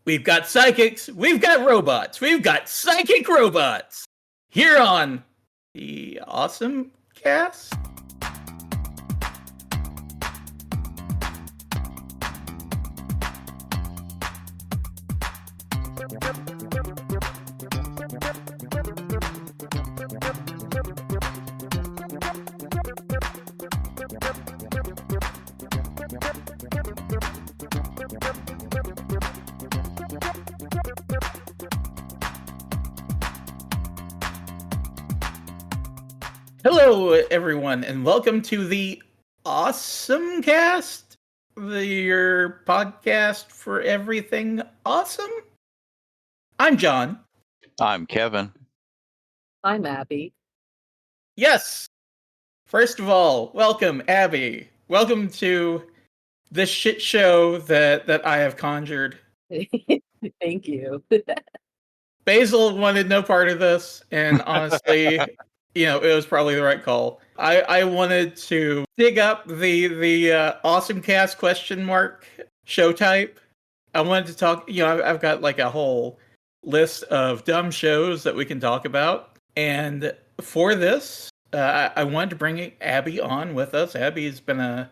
We've got psychics, we've got robots, we've got psychic robots here on the OSMcast. Hello, everyone, and welcome to the OSMcast, your podcast for everything awesome. I'm John. I'm Kevin. I'm Abby. Yes. First of all, welcome, Abby. Welcome to this shit show that I have conjured. Thank you. Basil wanted no part of this, and honestly, it was probably the right call. I wanted to dig up the OSMcast question mark show type. I wanted to talk, I've got like a whole list of dumb shows that we can talk about. And for this, I wanted to bring Abby on with us. Abby's been a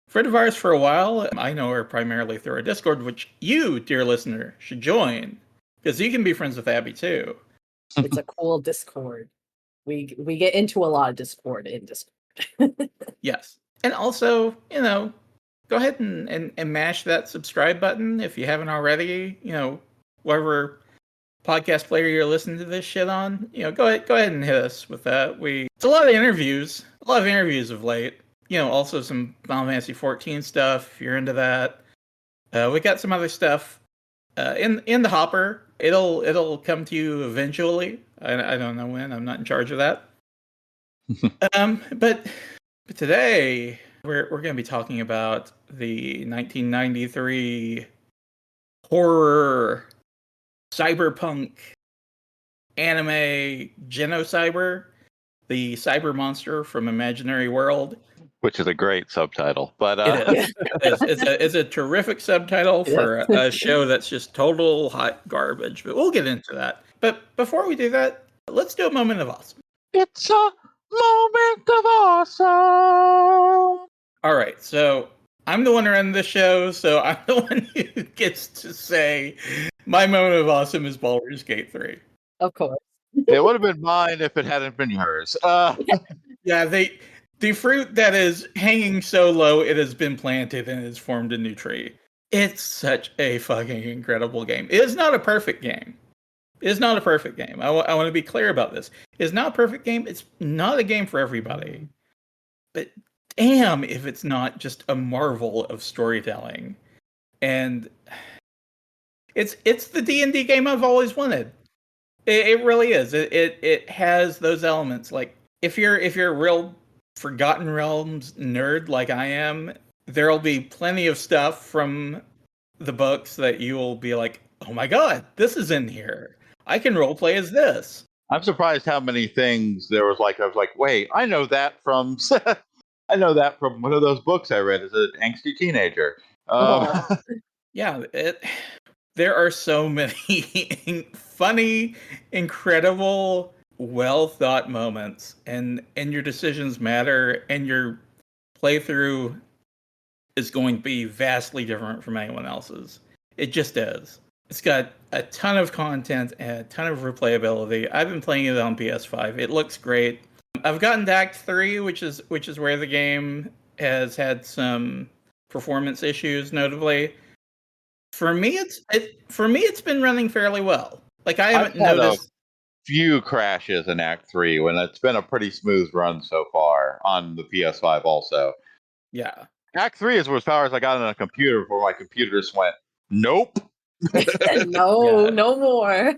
friend of ours for a while. I know her primarily through our Discord, which you, dear listener, should join. Because you can be friends with Abby too. It's a cool Discord. We get into a lot of Discord in Discord. Yes. And also, go ahead and mash that subscribe button if you haven't already. Whatever podcast player you're listening to this shit on, go ahead and hit us with that. It's a lot of interviews of late. Also some Final Fantasy 14 stuff if you're into that. We got some other stuff in the hopper. It'll come to you eventually. I don't know when. I'm not in charge of that. But today we're going to be talking about the 1993 horror cyberpunk anime Genocyber, the cyber monster from Imaginary World. Which is a great subtitle, but it's a terrific subtitle for a show that's just total hot garbage. But we'll get into that. But before we do that, let's do a moment of awesome. It's a moment of awesome. All right, so I'm the one running the show, so I'm the one who gets to say my moment of awesome is Baldur's Gate 3. Of course. It would have been mine if it hadn't been yours. Yeah, the fruit that is hanging so low, it has been planted and has formed a new tree. It's such a fucking incredible game. It is not a perfect game. I want to be clear about this. It's not a perfect game. It's not a game for everybody. But damn if it's not just a marvel of storytelling. And it's the D&D game I've always wanted. It really is. It has those elements. Like if you're a real Forgotten Realms nerd like I am, there'll be plenty of stuff from the books that you will be like, oh my god, this is in here. I can roleplay as this. I'm surprised how many things there was. I was like, wait, I know that from one of those books I read as an angsty teenager. Yeah, there are so many funny, incredible, well thought moments, and your decisions matter, and your playthrough is going to be vastly different from anyone else's. It just is. It's got a ton of content and a ton of replayability. I've been playing it on PS5. It looks great. I've gotten to Act 3, which is where the game has had some performance issues, notably. For me, it's been running fairly well. Like I haven't noticed few crashes in Act 3 when it's been a pretty smooth run so far on the PS5 also. Yeah. Act 3 is as far as I got on a computer before my computer just went, nope. No more.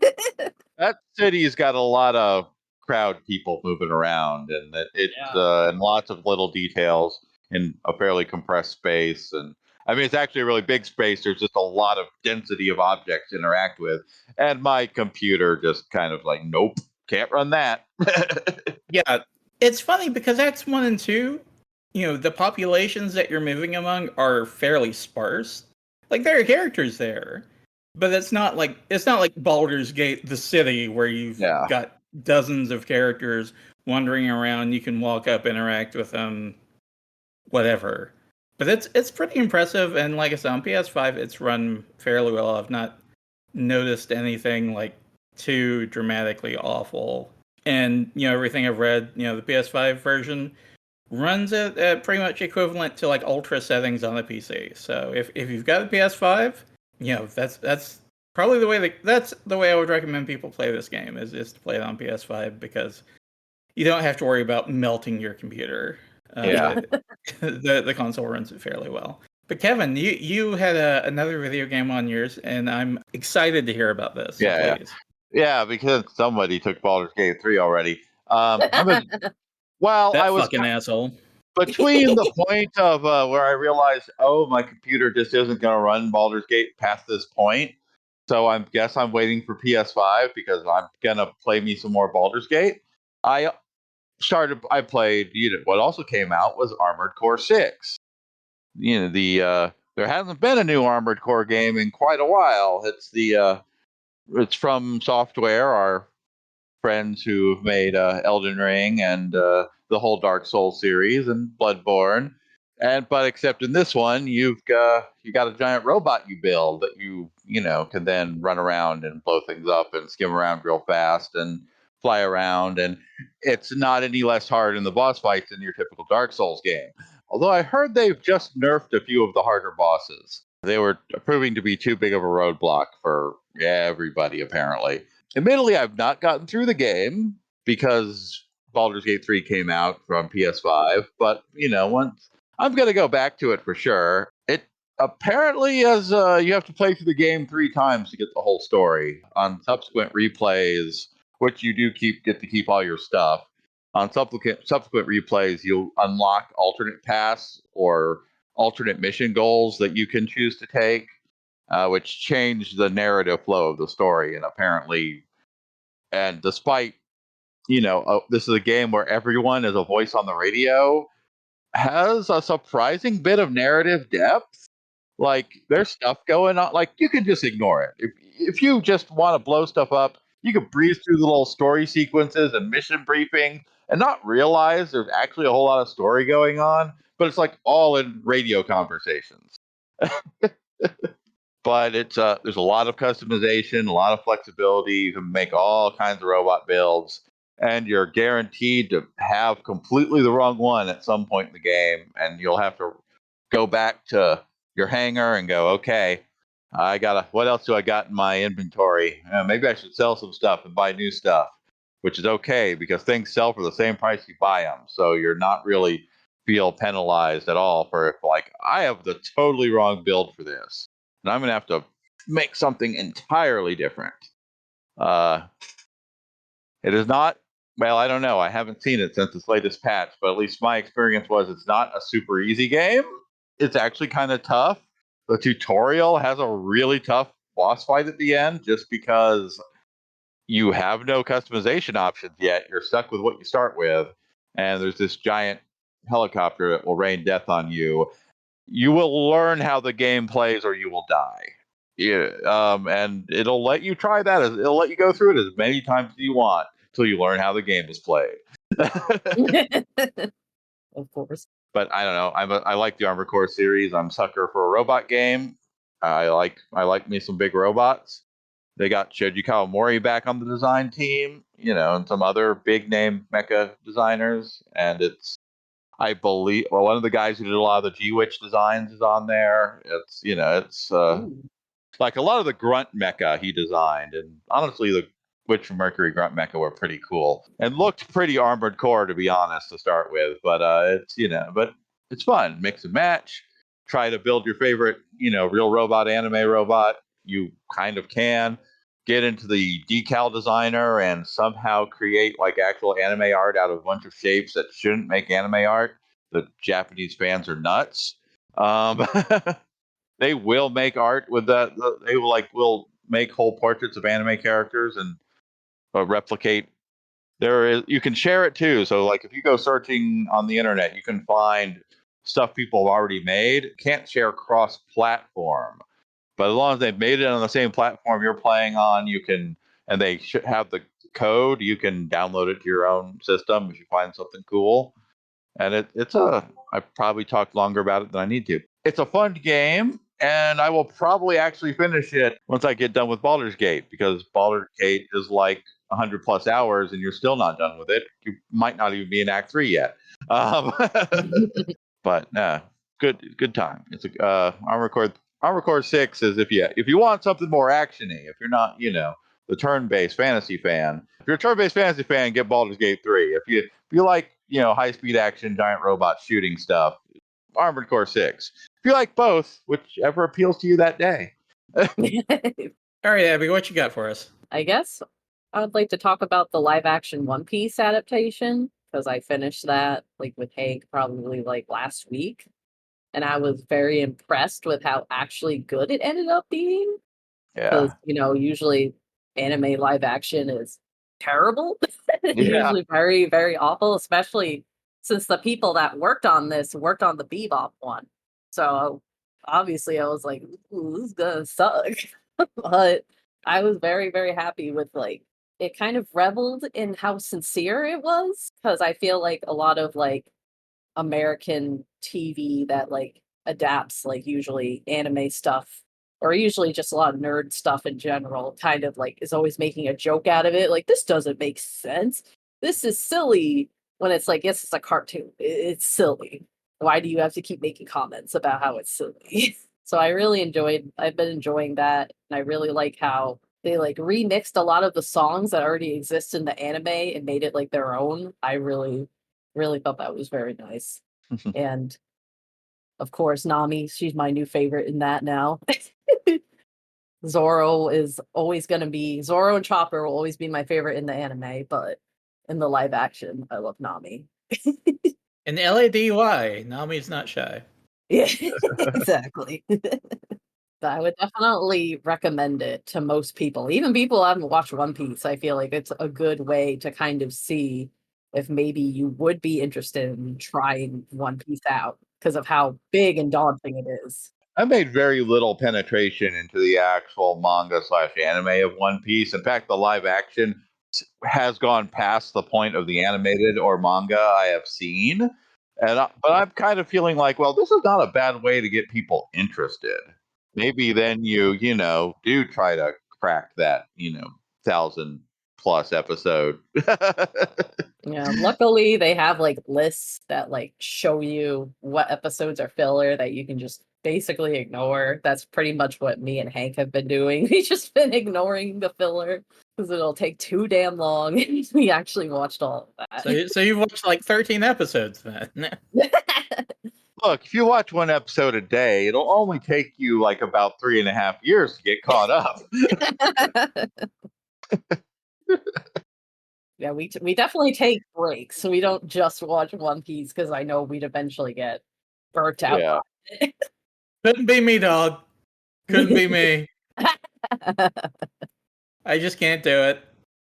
That city's got a lot of crowd people moving around, and and lots of little details in a fairly compressed space. And I mean, it's actually a really big space. There's just a lot of density of objects to interact with. And my computer just kind of like, nope, can't run that. Yeah, it's funny because Acts 1 and 2, the populations that you're moving among are fairly sparse. Like, there are characters there, But it's not like Baldur's Gate, the city, where you've got dozens of characters wandering around. You can walk up, interact with them, whatever. But it's pretty impressive, and like I said, on PS5, it's run fairly well. I've not noticed anything like too dramatically awful. And everything I've read, the PS5 version runs at pretty much equivalent to like ultra settings on the PC. So if you've got a PS5, that's probably that's the way I would recommend people play this game is to play it on PS5, because you don't have to worry about melting your computer. The console runs it fairly well. But Kevin, you had another video game on yours, and I'm excited to hear about this. Yeah, because somebody took Baldur's Gate 3 already. That fucking asshole. Between the point of where I realized, my computer just isn't going to run Baldur's Gate past this point, so I guess I'm waiting for PS5 because I'm going to play me some more Baldur's Gate. I played, what also came out was Armored Core 6. There hasn't been a new Armored Core game in quite a while. It's from Software, our friends who've made Elden Ring and the whole Dark Souls series and Bloodborne. But except in this one, you got a giant robot you build that you can then run around and blow things up and skim around real fast and fly around. And it's not any less hard in the boss fights than your typical Dark Souls game. Although I heard they've just nerfed a few of the harder bosses. They were proving to be too big of a roadblock for everybody, apparently. Admittedly, I've not gotten through the game because Baldur's Gate 3 came out from PS5, but once I'm going to go back to it for sure. It apparently has you have to play through the game 3 times to get the whole story. On subsequent replays, which you do get to keep all your stuff. On subsequent replays, you'll unlock alternate paths or alternate mission goals that you can choose to take, which change the narrative flow of the story. And apparently, despite this is a game where everyone is a voice on the radio, has a surprising bit of narrative depth. Like, there's stuff going on. Like, you can just ignore it. If you just want to blow stuff up, you can breeze through the little story sequences and mission briefing and not realize there's actually a whole lot of story going on. But it's like all in radio conversations. But there's a lot of customization, a lot of flexibility. You can make all kinds of robot builds, and you're guaranteed to have completely the wrong one at some point in the game, and you'll have to go back to your hangar and go, okay, what else do I got in my inventory? Maybe I should sell some stuff and buy new stuff, which is okay because things sell for the same price you buy them, so you're not really feel penalized at all for if, like, I have the totally wrong build for this, and I'm going to have to make something entirely different. It is not, well, I don't know. I haven't seen it since its latest patch, but at least my experience was it's not a super easy game. It's actually kind of tough. The tutorial has a really tough boss fight at the end just because you have no customization options yet. You're stuck with what you start with, and there's this giant helicopter that will rain death on you. You will learn how the game plays or you will die. And it'll let you try that. It'll let you go through it as many times as you want until you learn how the game is played. Of course. But I don't know. I like the Armored Core series. I'm a sucker for a robot game. I like me some big robots. They got Shoji Kawamori back on the design team, and some other big name mecha designers. And I believe, one of the guys who did a lot of the G-Witch designs is on there. It's like a lot of the grunt mecha he designed, and honestly, the Witch from Mercury grunt mecha were pretty cool and looked pretty Armored Core, to be honest, to start with. But but it's fun, mix and match. Try to build your favorite, real robot, anime robot. You kind of can get into the decal designer and somehow create like actual anime art out of a bunch of shapes that shouldn't make anime art. The Japanese fans are nuts. They will make art with that. They will make whole portraits of anime characters and replicate. You can share it too. So like if you go searching on the internet, you can find stuff people have already made. Can't share cross-platform, But as long as they've made it on the same platform you're playing on, you can, and they should have the code, you can download it to your own system if you find something cool. And I probably talked longer about it than I need to. It's a fun game, and I will probably actually finish it once I get done with Baldur's Gate, because Baldur's Gate is like 100 plus hours and you're still not done with it. You might not even be in Act 3 yet. But good time. It's Armor Core 6 is if you want something more actiony, if you're not, the turn-based fantasy fan. If you're a turn-based fantasy fan, get Baldur's Gate 3. If you like, high-speed action, giant robot shooting stuff, Armored Core 6. If you like both, whichever appeals to you that day. All right, Abby, what you got for us? I guess I would like to talk about the live-action One Piece adaptation, because I finished that with Hank probably last week, and I was very impressed with how actually good it ended up being. Yeah. Because usually anime live action is terrible. Usually very, very awful, especially since the people that worked on this worked on the Bebop one. So obviously I was like, ooh, this is gonna suck. But I was very, very happy with it kind of reveled in how sincere it was, because I feel like a lot of American TV that adapts usually anime stuff, or usually just a lot of nerd stuff in general, kind of is always making a joke out of it. This doesn't make sense. This is silly. When it's yes, it's a cartoon. It's silly. Why do you have to keep making comments about how it's silly? So I've been enjoying that. And I really like how they remixed a lot of the songs that already exist in the anime and made it their own. I really, really thought that was very nice. And of course, Nami, she's my new favorite in that now. Zoro and Chopper will always be my favorite in the anime, but in the live action, I love Nami. In LADY, Nami's not shy. Yeah, exactly. But I would definitely recommend it to most people. Even people who haven't watched One Piece, I feel like it's a good way to kind of see if maybe you would be interested in trying One Piece out because of how big and daunting it is. I made very little penetration into the actual manga/anime of One Piece. In fact, the live action has gone past the point of the animated or manga I have seen. But I'm kind of feeling well, this is not a bad way to get people interested. Maybe then you do try to crack that, 1,000+ episode. Yeah, luckily they have lists that show you what episodes are filler that you can just basically ignore. That's pretty much what me and Hank have been doing. We've just been ignoring the filler because it'll take too damn long. We actually watched all of that. So you've watched 13 episodes then. Look, if you watch one episode a day, it'll only take you about 3.5 years to get caught up. Yeah, we definitely take breaks. So we don't just watch One Piece because I know we'd eventually get burnt out. Yeah. Couldn't be me, dog. Couldn't be me. I just can't do it.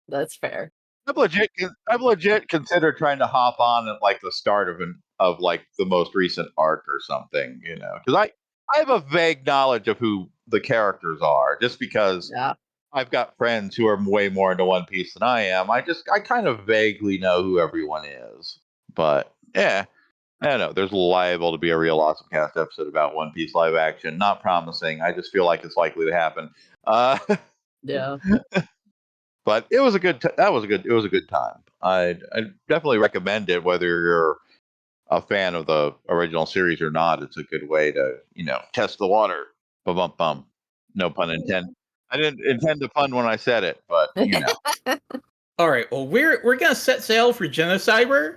That's fair. I've legit considered trying to hop on at the start of the most recent arc or something, because I have a vague knowledge of who the characters are, just because I've got friends who are way more into One Piece than I am. I kind of vaguely know who everyone is, but yeah, I don't know. There's liable to be a real OSMcast episode about One Piece live action. Not promising. I just feel like it's likely to happen. Yeah. But it was a good time. I definitely recommend it, whether you're a fan of the original series or not. It's a good way to, test the water. Bum bum. No pun intended. I didn't intend to pun when I said it, but All right. Well, we're gonna set sail for Genocyber.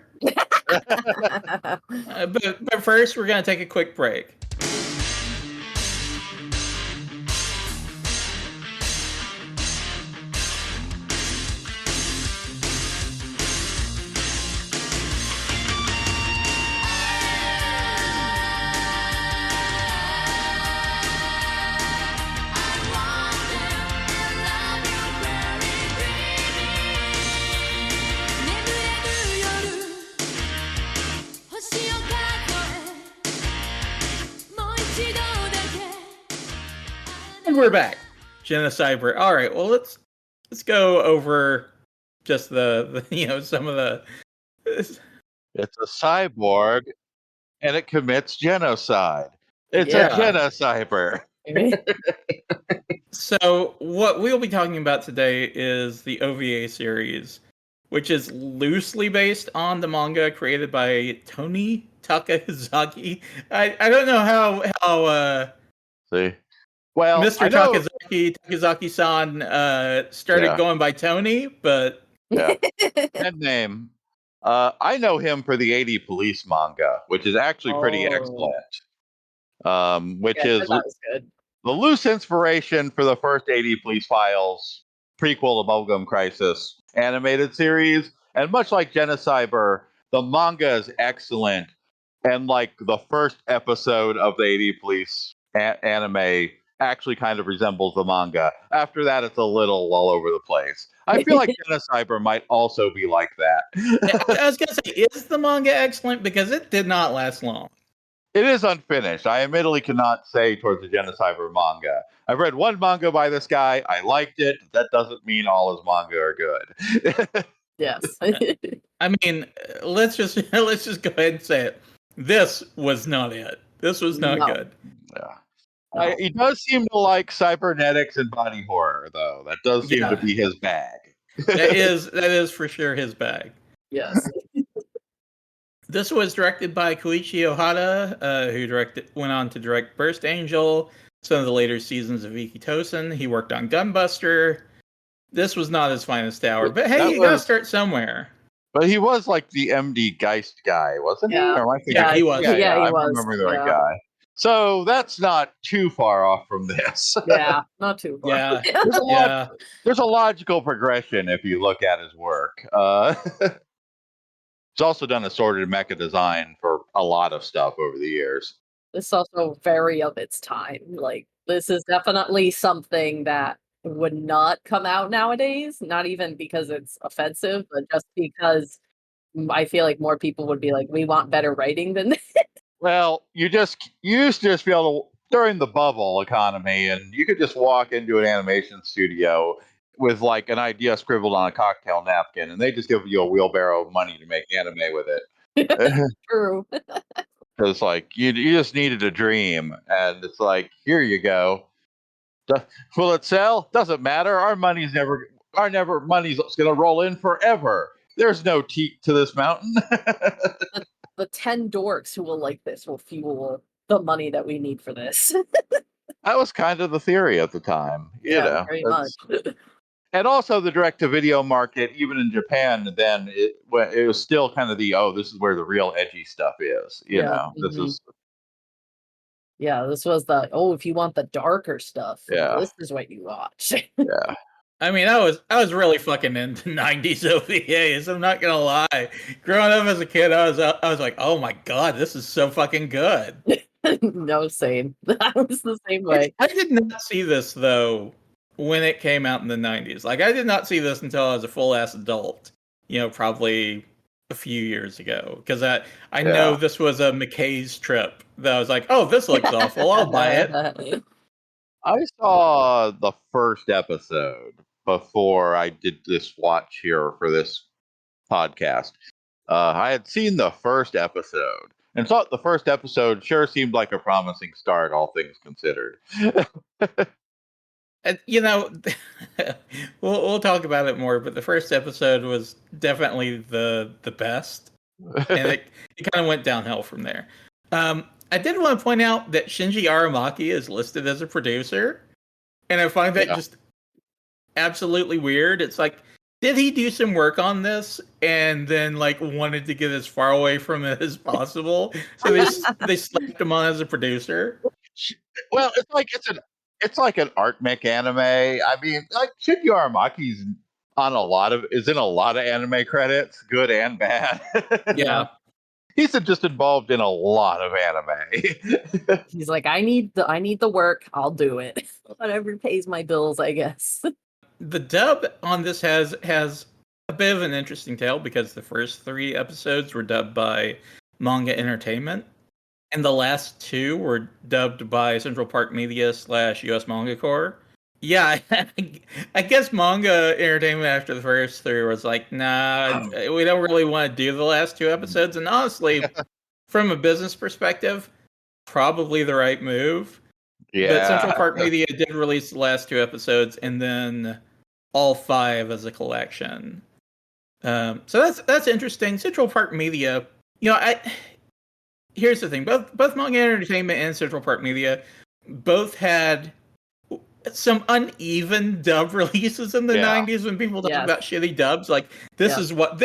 But first, we're gonna take a quick break. And we're back. Genocyber. All right, well let's go over just the some of the. It's a cyborg, and it commits genocide. It's a Genocyber. So what we'll be talking about today is the OVA series, which is loosely based on the manga created by Tony Takezaki. I don't know how See, well, Mr. Takezaki-san started going by Tony, but that name. I know him for the 80 Police manga, which is actually pretty excellent. Which is that was good. The loose inspiration for the first 80 Police Files prequel to Bubblegum Crisis animated series. And much like Genocyber, the manga is excellent. And like the first episode of the 80 Police anime actually kind of resembles the manga. After that, it's a little all over the place. I feel like Genocyber might also be like that. I was going to say, is the manga excellent? Because it did not last long. It is unfinished. I admittedly cannot say towards the Genocyber manga. I've read one manga by this guy. I liked it. That doesn't mean all his manga are good. Yes. I mean, let's just go ahead and say it. This was not it. This was not good. Yeah. He does seem to like cybernetics and body horror, though. That does seem to be his bag. that is for sure his bag. Yes. This was directed by Koichi Ohata, who went on to direct Burst Angel, some of the later seasons of Iki Tosen. He worked on Gunbuster. This was not his finest hour, but hey, you gotta start somewhere. But he was like the MD Geist guy, wasn't he? Yeah, he was. Yeah, he was. I remember the right guy. So that's not too far off from this. Yeah, not too far. Yeah. There's a logical progression if you look at his work. He's also done assorted mecha design for a lot of stuff over the years. This is also very of its time. Like, this is definitely something that would not come out nowadays. Not even because it's offensive, but just because I feel like more people would be like, we want better writing than this. Well, you used to just be able to, during the bubble economy, and you could just walk into an animation studio with like an idea scribbled on a cocktail napkin, and they just give you a wheelbarrow of money to make anime with it. True. Because like you just needed a dream, and it's like, here you go. Will it sell? Doesn't matter. Our money's gonna roll in forever. There's no teat to this mountain. The 10 dorks who will like this will fuel the money that we need for this. That was kind of the theory at the time. Very much. And also the direct-to-video market, even in Japan, then it was still kind of this is where the real edgy stuff is. You know, this is. Yeah, this was if you want the darker stuff, this is what you watch. Yeah. I mean, I was really fucking into 90s OVAs. I'm not gonna lie. Growing up as a kid, I was like, oh my god, this is so fucking good. No, same. I was the same way. I did not see this though when it came out in the 90s. Like, I did not see this until I was a full ass adult. Probably a few years ago, because I know this was a McKay's trip that I was like, oh, this looks awful. I'll buy it. I saw the first episode before I did this watch here for this podcast. I had seen the first episode and thought the first episode sure seemed like a promising start, all things considered. And, we'll talk about it more, but the first episode was definitely the best, and it kind of went downhill from there. I did want to point out that Shinji Aramaki is listed as a producer, and I find that just absolutely weird. It's like, did he do some work on this and then wanted to get as far away from it as possible? So they slapped him on as a producer. Well, it's like an Artmic anime. I mean, like Shinji Aramaki's is in a lot of anime credits, good and bad. Yeah. He's just involved in a lot of anime. He's like, I need the work. I'll do it. Whatever pays my bills, I guess. The dub on this has a bit of an interesting tale because the first 3 episodes were dubbed by Manga Entertainment, and the last two were dubbed by Central Park Media / US Manga Corps. Yeah, I guess Manga Entertainment after the first three was like, nah, we don't really want to do the last two episodes. And honestly, from a business perspective, probably the right move. But Central Park Media did release the last two episodes and then all 5 as a collection. So that's interesting. Central Park Media, here's the thing: both Manga Entertainment and Central Park Media both had some uneven dub releases in the 90s when people talk about shitty dubs. Like this is what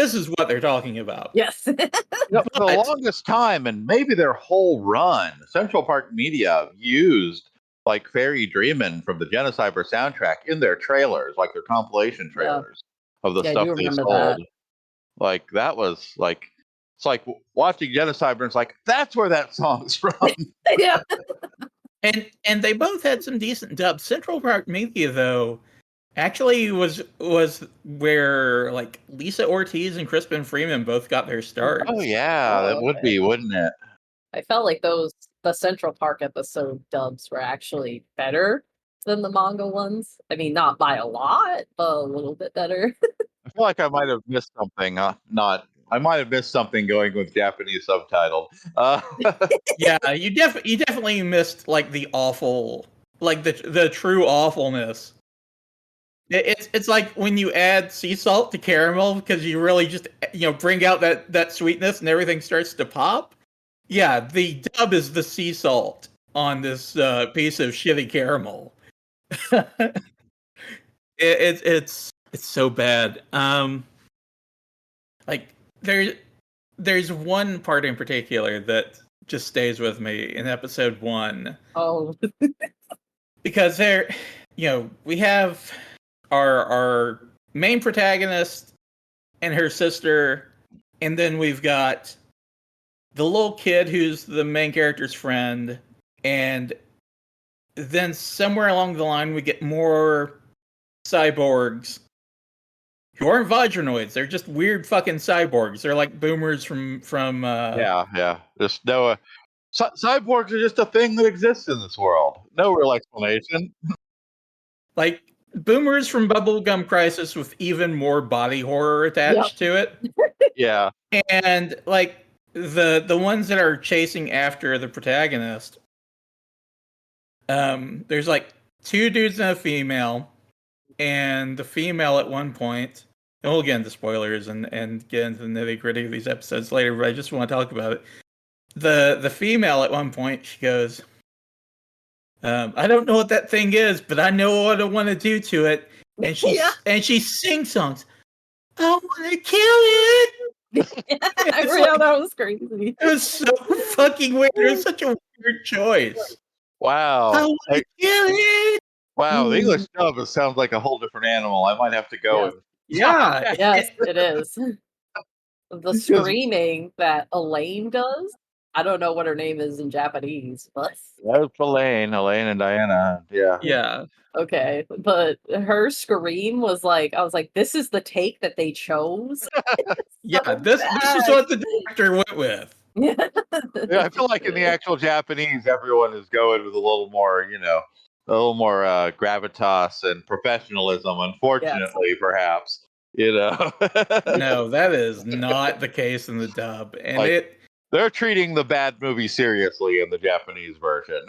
they're talking about. Yes. For the longest time, and maybe their whole run, Central Park Media used like Fairy Dreamin' from the Genocyber soundtrack in their trailers, like their compilation trailers of the stuff they sold. That. Like that was like, it's like watching Genocyber and it's like, that's where that song's from. Yeah. And they both had some decent dubs. Central Park Media, though, actually was where like Lisa Ortiz and Crispin Freeman both got their starts. Oh yeah, that would be, wouldn't it? I felt like the Central Park episode dubs were actually better than the manga ones. I mean, not by a lot, but a little bit better. I feel like I might have missed something. I might have missed something going with Japanese subtitle. Yeah, you definitely missed like the awful, like the true awfulness. It's like when you add sea salt to caramel because you really just bring out that sweetness and everything starts to pop. Yeah, the dub is the sea salt on this piece of shitty caramel. It's so bad. Like there's one part in particular that just stays with me in episode 1. Oh. Because we have our main protagonist and her sister, and then we've got the little kid who's the main character's friend, and then somewhere along the line we get more cyborgs who aren't Vajranoids. They're just weird fucking cyborgs. They're like boomers from yeah. Just no cyborgs are just a thing that exists in this world. No real explanation. Like boomers from Bubblegum Crisis with even more body horror attached to it. Yeah. And like the ones that are chasing after the protagonist, there's like 2 dudes and a female, and the female at one point, and we'll get into spoilers and get into the nitty-gritty of these episodes later, but I just want to talk about it. The female at one point, she goes, I don't know what that thing is, but I know what I want to do to it. And she sings songs. I want to kill it. I forgot that was crazy. It was so fucking weird. It was such a weird choice. Wow. I want to kill it. Wow, the English dub sounds like a whole different animal. I might have to go with. Yeah. Yes, it is. The screaming that Elaine does. I don't know what her name is in Japanese, but That's Elaine and Diana. Yeah. Yeah. Okay, but her scream was like, I was like, this is the take that they chose. This is what the director went with. Yeah, I feel like in the actual Japanese, everyone is going with a little more, gravitas and professionalism. Unfortunately, perhaps, No, that is not the case in the dub, and they're treating the bad movie seriously in the Japanese version.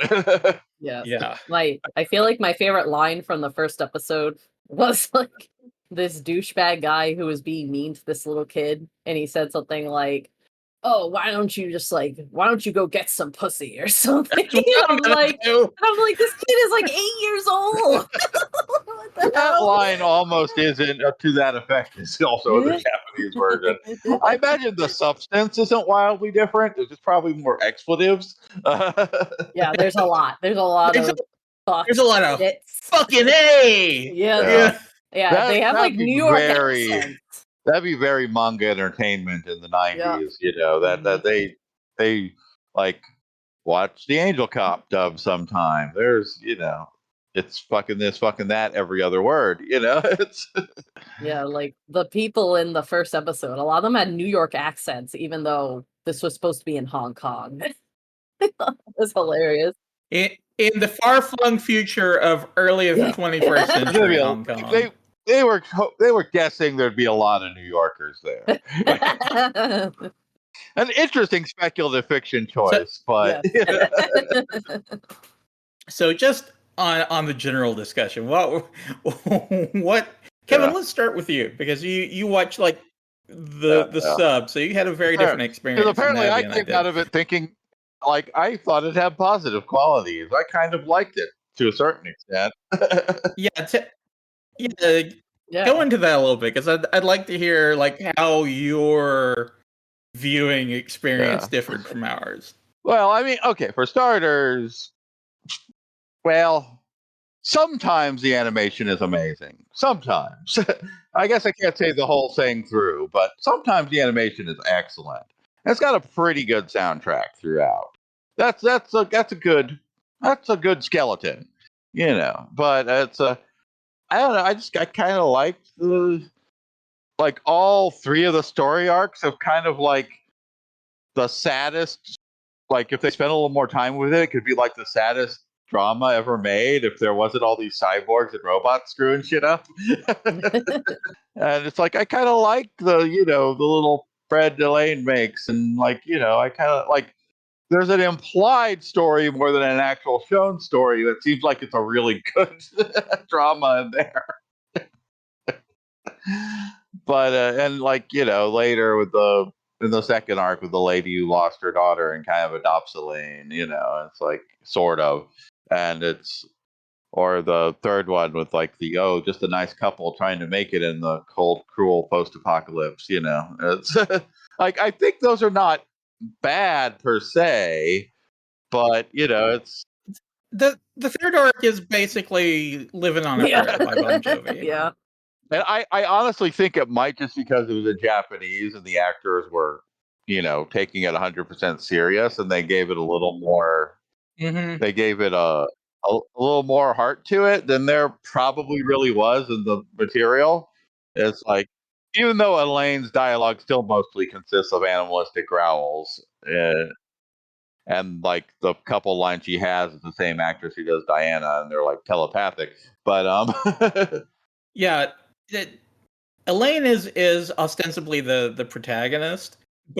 Yeah. I feel like my favorite line from the first episode was like this douchebag guy who was being mean to this little kid, and he said something like, "Oh, why don't you go get some pussy or something?" I'm like, this kid is like 8 years old. That line almost isn't to that effect. It's also in the Japanese version. I imagine the substance isn't wildly different. It's just probably more expletives. Yeah, there's a lot. There's a lot of fucking A. Yeah. They have like New York accents. That'd be very manga entertainment in the 90s. That they like watch the Angel Cop dub sometime. There's it's fucking this, fucking that, every other word. It's yeah, like the people in the first episode, a lot of them had New York accents, even though this was supposed to be in Hong Kong. It's hilarious. In the far-flung future of early 21st century Hong Kong. They were guessing there'd be a lot of New Yorkers there. An interesting speculative fiction choice, but so just on the general discussion, what Kevin? Let's start with you because you watch like the sub, so you had a very different experience. Because apparently, I came out of it thinking like I thought it had positive qualities. I kind of liked it to a certain extent. Go into that a little bit because I'd like to hear like how your viewing experience differed from ours. Well, I mean, okay, for starters, well, sometimes the animation is amazing. Sometimes. I guess I can't say the whole thing through, but sometimes the animation is excellent. It's got a pretty good soundtrack throughout. That's a good skeleton, you know. But it's I don't know. I kind of liked like all three of the story arcs of kind of like the saddest. Like if they spent a little more time with it, it could be like the saddest drama ever made if there wasn't all these cyborgs and robots screwing shit up. And it's like I kind of like the little bread Elaine makes, and like I kind of like there's an implied story more than an actual shown story that seems like it's a really good drama in there. But and like later with in the second arc with the lady who lost her daughter and kind of adopts Elaine, it's like sort of, and or the third one with like just a nice couple trying to make it in the cold, cruel post-apocalypse. It's like I think those are not bad per se, but it's the third arc is basically Living on a Prayer by Bon Jovi. Yeah. And I honestly think it might just because it was in Japanese and the actors were, taking it 100% serious, and they gave it a little more. Mm-hmm. They gave it a little more heart to it than there probably really was in the material. It's like, even though Elaine's dialogue still mostly consists of animalistic growls, and like the couple lines she has is the same actress who does Diana, and they're like telepathic. But yeah. Elaine is ostensibly the protagonist,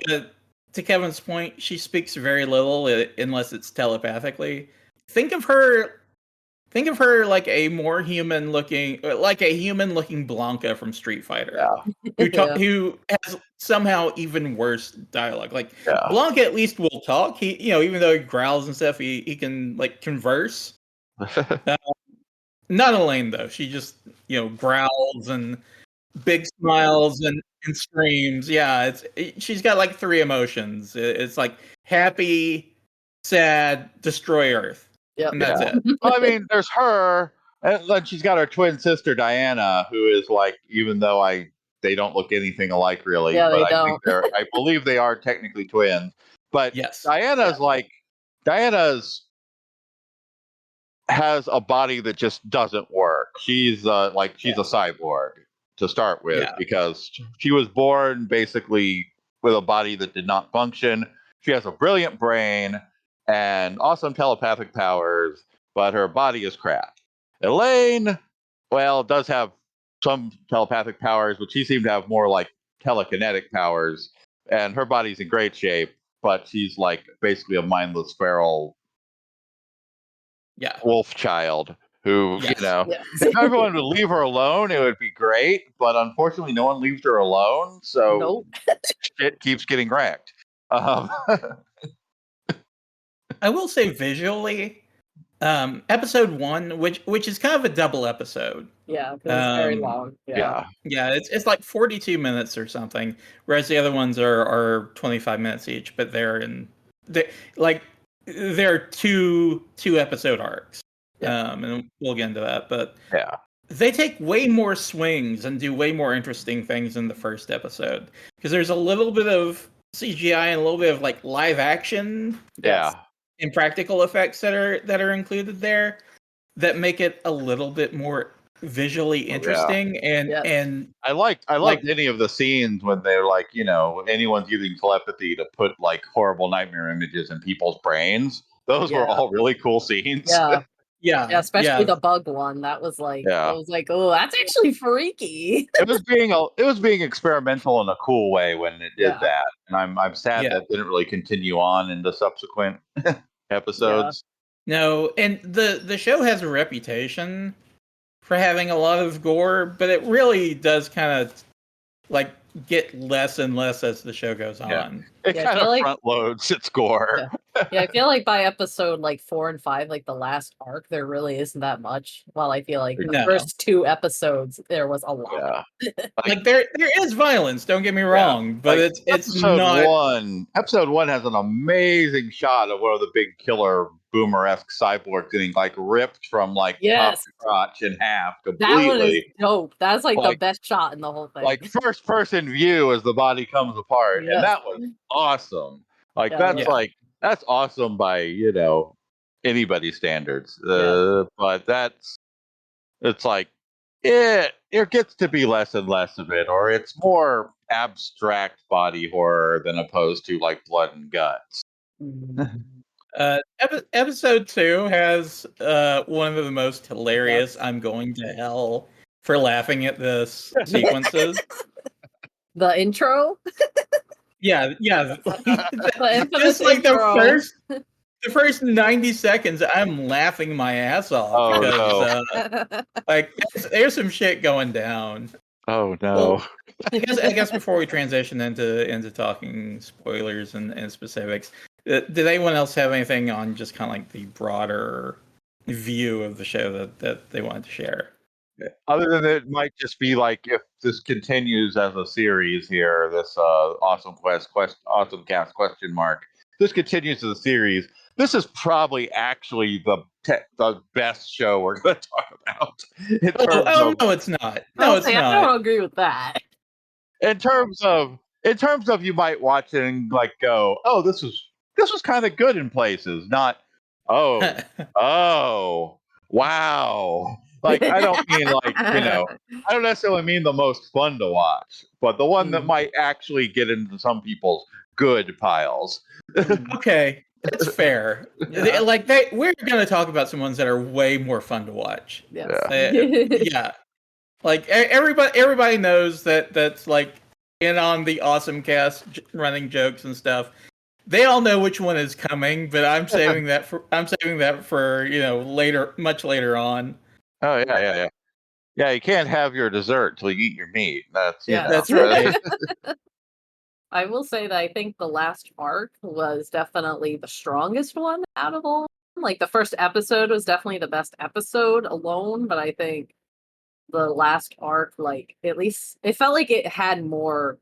but to Kevin's point, she speaks very little unless it's telepathically. Think of her like a more human looking Blanca from Street Fighter, who has somehow even worse dialogue. Like Blanca at least will talk. He even though he growls and stuff, he can like converse. Not Elaine though. She just growls and big smiles and screams. Yeah, she's got like three emotions. It's like happy, sad, destroy Earth. Yep. And that's it. Well, I mean, there's her, and then she's got her twin sister Diana, who is like, even though they don't look anything alike really. Yeah, but they I don't. think I believe they are technically twins. But yes, Diana's has a body that just doesn't work. She's a cyborg to start with because she was born basically with a body that did not function. She has a brilliant brain and awesome telepathic powers, but her body is crap. Elaine, does have some telepathic powers, but she seemed to have more like telekinetic powers, and her body's in great shape, but she's like basically a mindless feral wolf child who, if everyone would leave her alone, it would be great, but unfortunately no one leaves her alone, so shit keeps getting wrecked. I will say visually, episode 1, which is kind of a double episode. Yeah, because it's very long. Yeah, it's like 42 minutes or something, whereas the other ones are 25 minutes each. But they're two episode arcs. And we'll get into that. But they take way more swings and do way more interesting things in the first episode because there's a little bit of CGI and a little bit of like live action. And practical effects that are included there that make it a little bit more visually interesting and I liked any of the scenes when they're like, anyone's using telepathy to put like horrible nightmare images in people's brains. Those were all really cool scenes. Yeah, especially the bug one. That was like, oh, that's actually freaky. It was being experimental in a cool way when it did that, and I'm sad that didn't really continue on in the subsequent episodes. No, and the show has a reputation for having a lot of gore, but it really does kind of like get less and less as the show goes on. It kind of front loads its gore. I feel like by episode like 4 and 5, like the last arc, there really isn't that much. While I feel like the first 2 episodes there was a lot. Like there is violence, don't get me wrong, but like, it's not. Episode 1 has an amazing shot of one of the big killer boomer-esque cyborgs getting like ripped from like top to crotch in half completely. That one is dope. That's like the best shot in the whole thing. Like first person view as the body comes apart, and that was awesome. Like that's awesome by anybody's standards. But it's like it gets to be less and less of it, or it's more abstract body horror than opposed to like blood and guts. Episode 2 has one of the most hilarious "I'm going to hell for laughing at this" sequences. The intro. Yeah. Just like the first 90 seconds, I'm laughing my ass off because like there's some shit going down. Oh no. Well, I guess before we transition into talking spoilers and specifics, did anyone else have anything on just kind of like the broader view of the show that they wanted to share? Other than it might just be like if this continues as a series here, this OSMcast question mark. This continues as a series. This is probably actually the best show we're going to talk about. No, it's not. No, it's not. I don't agree with that. In terms of you might watch it and like go, oh, this was kind of good in places. Not, oh, wow. Like, I don't mean like, I don't necessarily mean the most fun to watch, but the one that might actually get into some people's good piles. Okay, that's fair. We're going to talk about some ones that are way more fun to watch. Yeah. Like everybody knows that's like in on the OSMcast running jokes and stuff. They all know which one is coming, but I'm saving that for later, much later on. Oh yeah. Yeah, you can't have your dessert till you eat your meat. That's right. I will say that I think the last arc was definitely the strongest one out of all. Like the first episode was definitely the best episode alone, but I think the last arc, like at least it felt like it had more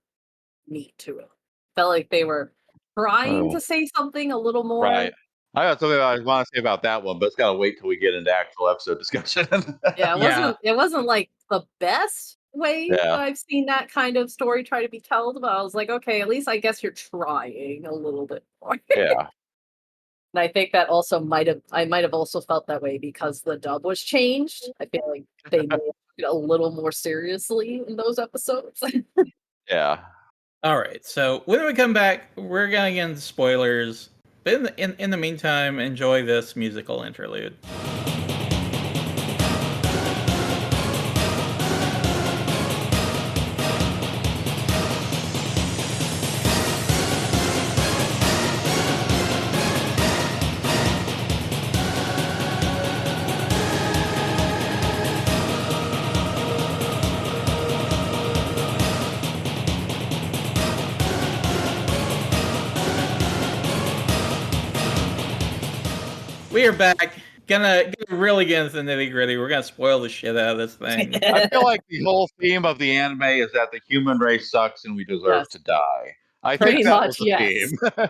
meat to it. Felt like they were trying to say something a little more. Right. I got something I want to say about that one, but it's got to wait till we get into actual episode discussion. It wasn't like the best way that I've seen that kind of story try to be told, but I was like, okay, at least I guess you're trying a little bit more. Yeah. And I think that also I might have also felt that way because the dub was changed. I feel like they made it a little more seriously in those episodes. Yeah. All right. So when we come back, we're gonna get into spoilers. But in the meantime, enjoy this musical interlude. We are back. Gonna really get into the nitty gritty. We're gonna spoil the shit out of this thing. I feel like the whole theme of the anime is that the human race sucks and we deserve to die. I think that was the theme.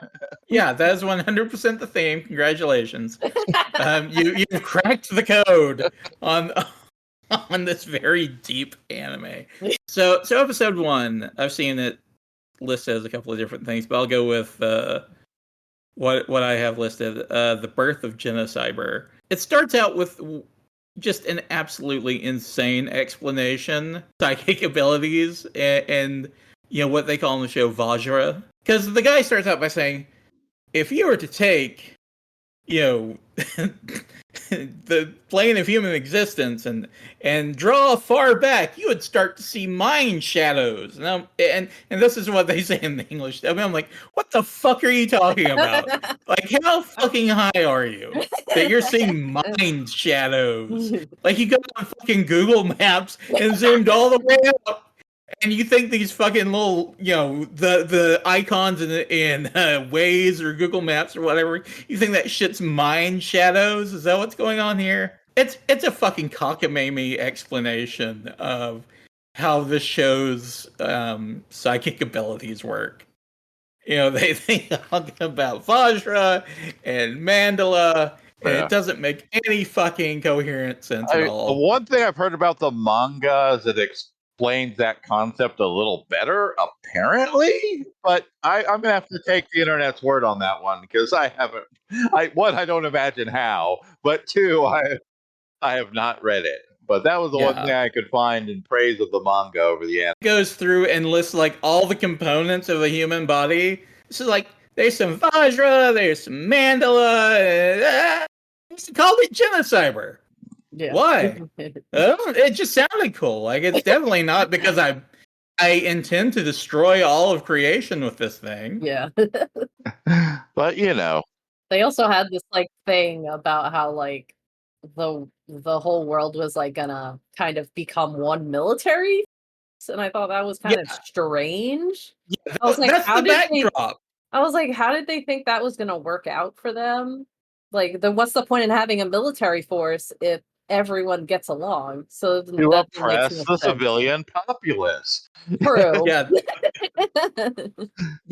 Yeah, that is 100% the theme. Congratulations. You've cracked the code on this very deep anime. So episode 1, I've seen it listed as a couple of different things, but I'll go with what I have listed, the birth of Genocyber. It starts out with just an absolutely insane explanation. Psychic abilities and what they call in the show Vajra. Because the guy starts out by saying, if you were to take, the plane of human existence and draw far back, you would start to see mind shadows. And this is what they say in the English. I mean, I'm like, what the fuck are you talking about? Like, how fucking high are you that you're seeing mind shadows? Like, you go on fucking Google Maps and zoomed all the way up. And you think these fucking little, the icons in Waze or Google Maps or whatever, you think that shit's mind shadows? Is that what's going on here? It's a fucking cockamamie explanation of how this show's psychic abilities work. They talk about Vajra and Mandala, and it doesn't make any fucking coherent sense at all. The one thing I've heard about the manga is it explains that concept a little better, apparently. But I'm gonna have to take the internet's word on that one because I haven't. One, I don't imagine how, but two, I have not read it. But that was the one thing I could find in praise of the manga over the anime. It goes through and lists like all the components of a human body. This is like there's some Vajra, there's some Mandala. Call it Genocyber. Yeah. Why? It just sounded cool. Like, it's definitely not because I intend to destroy all of creation with this thing. Yeah. But they also had this like thing about how like the whole world was like gonna kind of become one military, and I thought that was kind of strange. Yeah, I was like, that's the backdrop. I was like, how did they think that was gonna work out for them? Like, then what's the point in having a military force if everyone gets along? So to oppress the civilian populace. True. Yeah,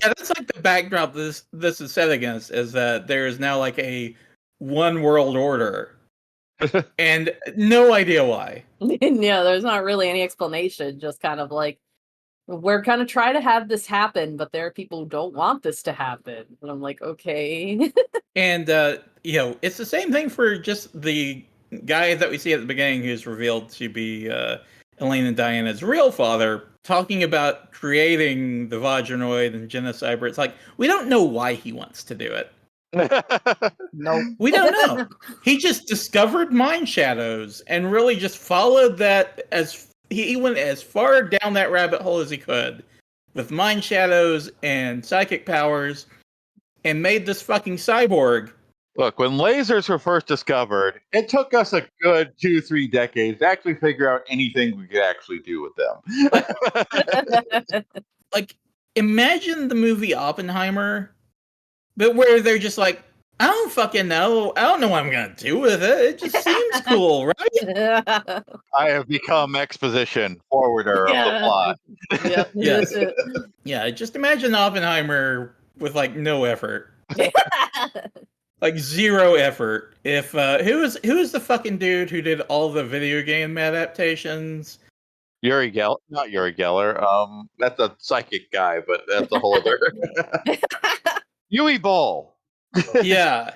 that's like the backdrop this is set against, is that there is now like a one world order, and no idea why. Yeah, there's not really any explanation. Just kind of like, we're gonna try to have this happen, but there are people who don't want this to happen. And I'm like, okay. And it's the same thing for just the guy that we see at the beginning, who's revealed to be Elaine and Diana's real father, talking about creating the Vajranoid and Genocyber. It's like, we don't know why he wants to do it. No, we don't know. He just discovered mind shadows and really just followed that he went as far down that rabbit hole as he could with mind shadows and psychic powers and made this fucking cyborg. Look, when lasers were first discovered, it took us a good 2-3 decades to actually figure out anything we could actually do with them. Like, imagine the movie Oppenheimer, but where they're just like, I don't fucking know. I don't know what I'm going to do with it. It just seems cool, right? I have become exposition forwarder of the plot. Yep. Yes. Yeah, just imagine Oppenheimer with, like, no effort. Like, zero effort. If who is the fucking dude who did all the video game adaptations? Uri Geller, not Uri Geller. That's a psychic guy, but that's a whole other. Yui Ball. Yeah.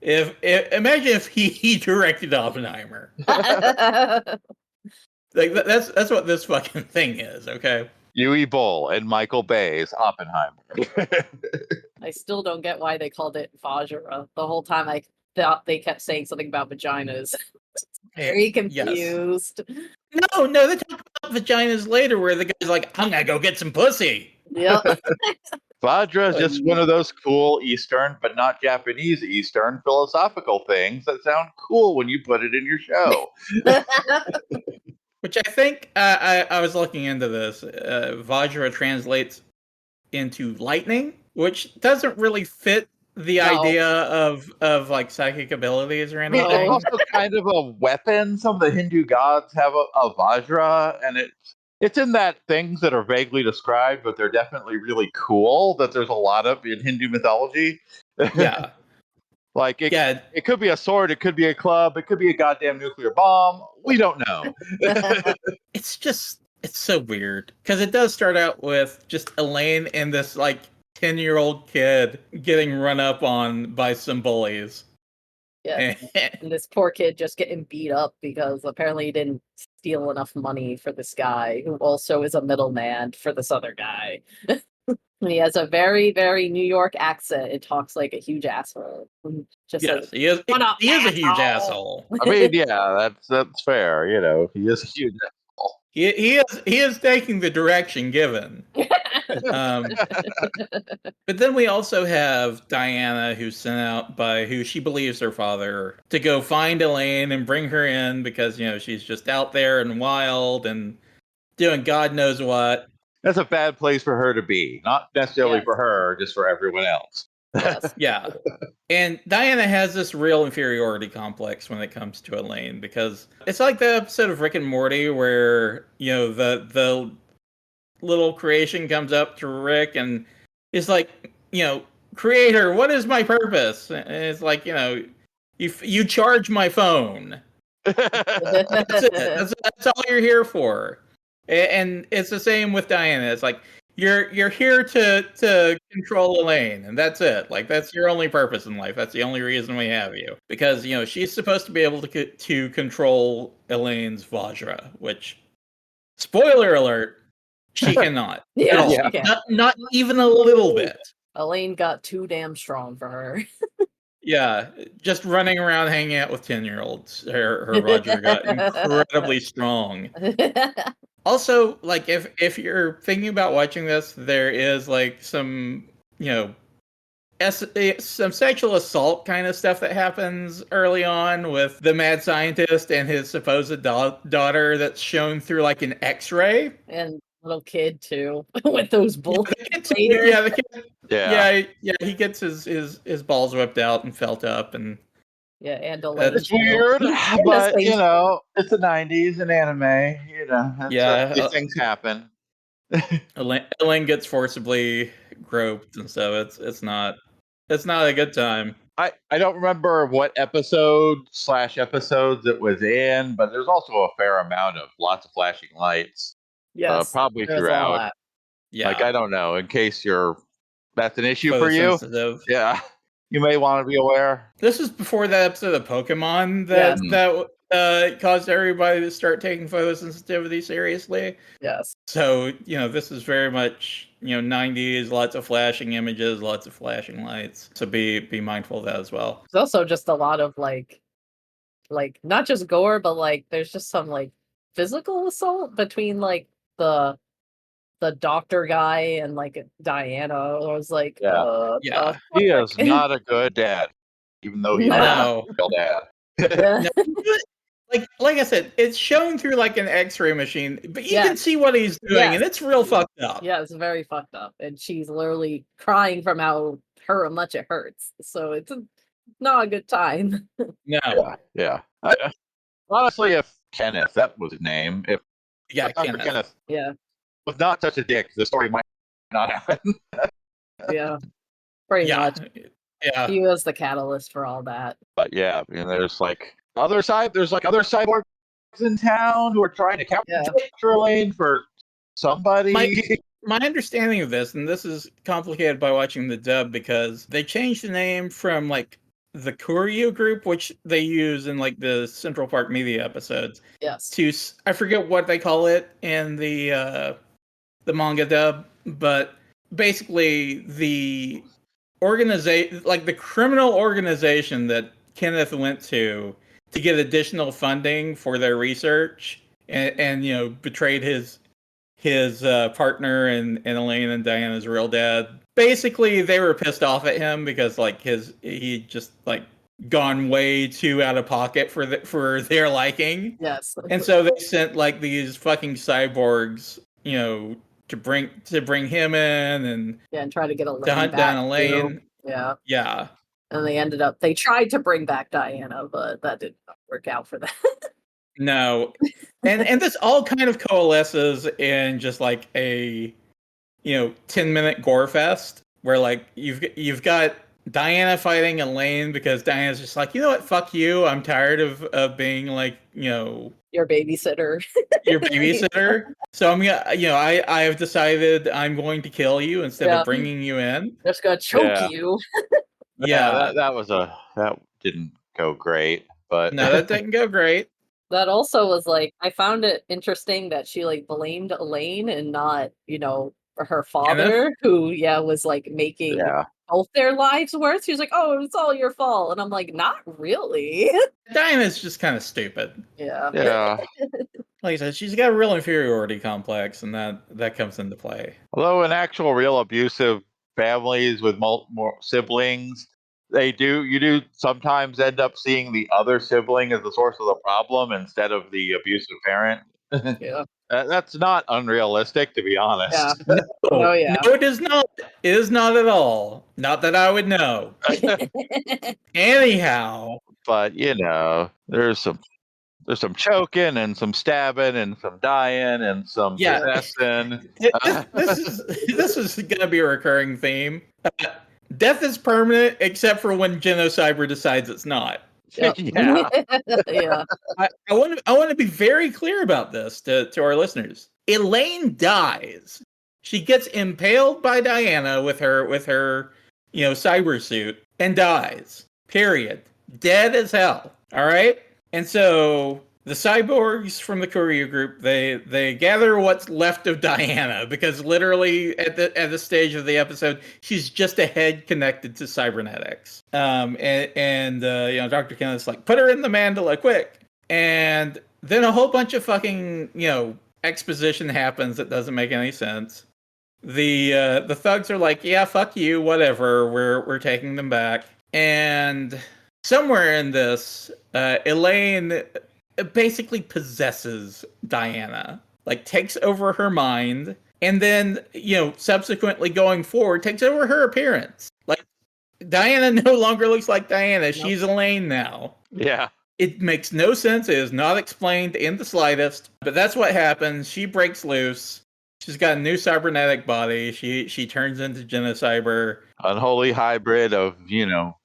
Imagine if he directed Oppenheimer. Like, that's what this fucking thing is. Okay. Yui Bull and Michael Bay's Oppenheimer. I still don't get why they called it Vajra. The whole time I thought they kept saying something about vaginas. Very confused. Yes. No, they talk about vaginas later where the guy's like, I'm gonna go get some pussy. Yep. Vajra is just one of those cool Eastern, but not Japanese Eastern philosophical things that sound cool when you put it in your show. Which I think, I was looking into this, Vajra translates into lightning, which doesn't really fit the idea of like psychic abilities or anything. It's also kind of a weapon. Some of the Hindu gods have a Vajra, and it's in that things that are vaguely described, but they're definitely really cool, that there's a lot of in Hindu mythology. Yeah. Like, it could be a sword, it could be a club, it could be a goddamn nuclear bomb. We don't know. It's so weird. Because it does start out with just Elaine and this, like, 10-year-old kid getting run up on by some bullies. Yeah. And this poor kid just getting beat up because apparently he didn't steal enough money for this guy, who also is a middleman for this other guy. He has a very, very New York accent. It talks like a huge asshole. Just yes, like, he is. "What up, He is a huge asshole?" asshole. I mean, yeah, that's fair. You know, he is a huge asshole. He is taking the direction given. But then we also have Diana, who's sent out by who she believes her father to go find Elaine and bring her in because she's just out there and wild and doing God knows what. That's a bad place for her to be. Not necessarily Yes. for her, just for everyone else. Yes. Yeah. And Diana has this real inferiority complex when it comes to Elaine because it's like the episode of Rick and Morty where, the little creation comes up to Rick and is like, creator, what is my purpose? And it's like, you charge my phone. That's it. That's all you're here for. And it's the same with Diana. It's like you're here to control Elaine, and that's it. Like that's your only purpose in life. That's the only reason we have you. Because she's supposed to be able to control Elaine's Vajra, which, spoiler alert, she cannot. Yeah, at she all. can't. Not even a little bit. Elaine got too damn strong for her. Yeah, just running around hanging out with 10-year-olds. Her Vajra got incredibly strong. Also, like if you're thinking about watching this, there is like some some sexual assault kind of stuff that happens early on with the mad scientist and his supposed daughter that's shown through like an X-ray. And little kid too, with those bullets. The kid, Yeah. he gets his balls whipped out and felt up, and Yeah, and Elaine. It's weird, but it's the 90s and anime. These things happen. Elaine gets forcibly groped, and so it's not a good time. I don't remember what episodes it was in, but there's also a fair amount of lots of flashing lights. Yes, probably throughout. Yeah, like I don't know. In case that's an issue for you. Yeah, you may want to be aware. This is before that episode of Pokemon that caused everybody to start taking photosensitivity seriously. Yes. So this is very much 90s. Lots of flashing images, lots of flashing lights. So be mindful of that as well. There's also just a lot of like not just gore, but like there's just some like physical assault between like the doctor guy and like Diana. I was like, he is not a good dad, even though he's a real dad. Yeah. Like I said, it's shown through like an X-ray machine, but you can see what he's doing, and it's real fucked up. Yeah, it's very fucked up, and she's literally crying from how much it hurts. So it's not a good time. No. Yeah. Honestly, if Kenneth, that was his name, if Kenneth, was not such a dick, the story might not happen. Yeah, pretty much. Yeah, he was the catalyst for all that. But yeah, there's like other cyborgs in town who are trying to capture Elaine for somebody. My understanding of this, and this is complicated by watching the dub, because they changed the name from like the Kuryu group, which they use in like the Central Park Media episodes, to I forget what they call it in the manga dub, but basically the organization, like the criminal organization that Kenneth went to get additional funding for their research, and betrayed his partner and Elaine and Diana's real dad. Basically, they were pissed off at him because like he just like gone way too out of pocket for their liking. Yes. And so they sent like these fucking cyborgs, to bring him in and try to get Elaine to hunt down Elaine. Too. Yeah. Yeah. And they tried to bring back Diana, but that didn't work out for them. No. And this all kind of coalesces in just like a 10-minute gore fest where like you've got Diana fighting Elaine because Diana's just like, you know what, fuck you. I'm tired of being like, your babysitter. Your babysitter. So I'm gonna, I have decided I'm going to kill you instead of bringing you in. Just gonna choke you. That didn't go great. But No, that didn't go great. That also was like, I found it interesting that she like blamed Elaine and not, her father, who was like making yeah, both their lives worse. She was like, "Oh, it's all your fault," and I'm like, "Not really." Diana's just kind of stupid. Yeah. Like I said, she's got a real inferiority complex, and that comes into play. although in actual real abusive families with more siblings, you do sometimes end up seeing the other sibling as the source of the problem instead of the abusive parent. Yeah. That's not unrealistic, to be honest. Yeah. Oh yeah. No, it is not. It is not at all. Not that I would know. Anyhow, But there's some choking and some stabbing and some dying and some possessing. this is going to be a recurring theme. Death is permanent, except for when Genocyber decides it's not. Yep. Yeah. Yeah. I want to be very clear about this to our listeners. Elaine dies. She gets impaled by Diana with her cyber suit and dies. Period. Dead as hell. All right? And so the cyborgs from the courier group, they gather what's left of Diana, because literally at the stage of the episode, she's just a head connected to cybernetics. And Dr. Kenneth's like, put her in the mandala quick. And then a whole bunch of fucking, exposition happens that doesn't make any sense. The thugs are like, yeah, fuck you, whatever, we're taking them back. And somewhere in this, Elaine basically possesses Diana, like takes over her mind, and then, subsequently going forward, takes over her appearance. Like, Diana no longer looks like Diana. Nope. She's Elaine now. Yeah. It makes no sense. It is not explained in the slightest, but that's what happens. She breaks loose. She's got a new cybernetic body. She turns into Genocyber. Unholy hybrid of,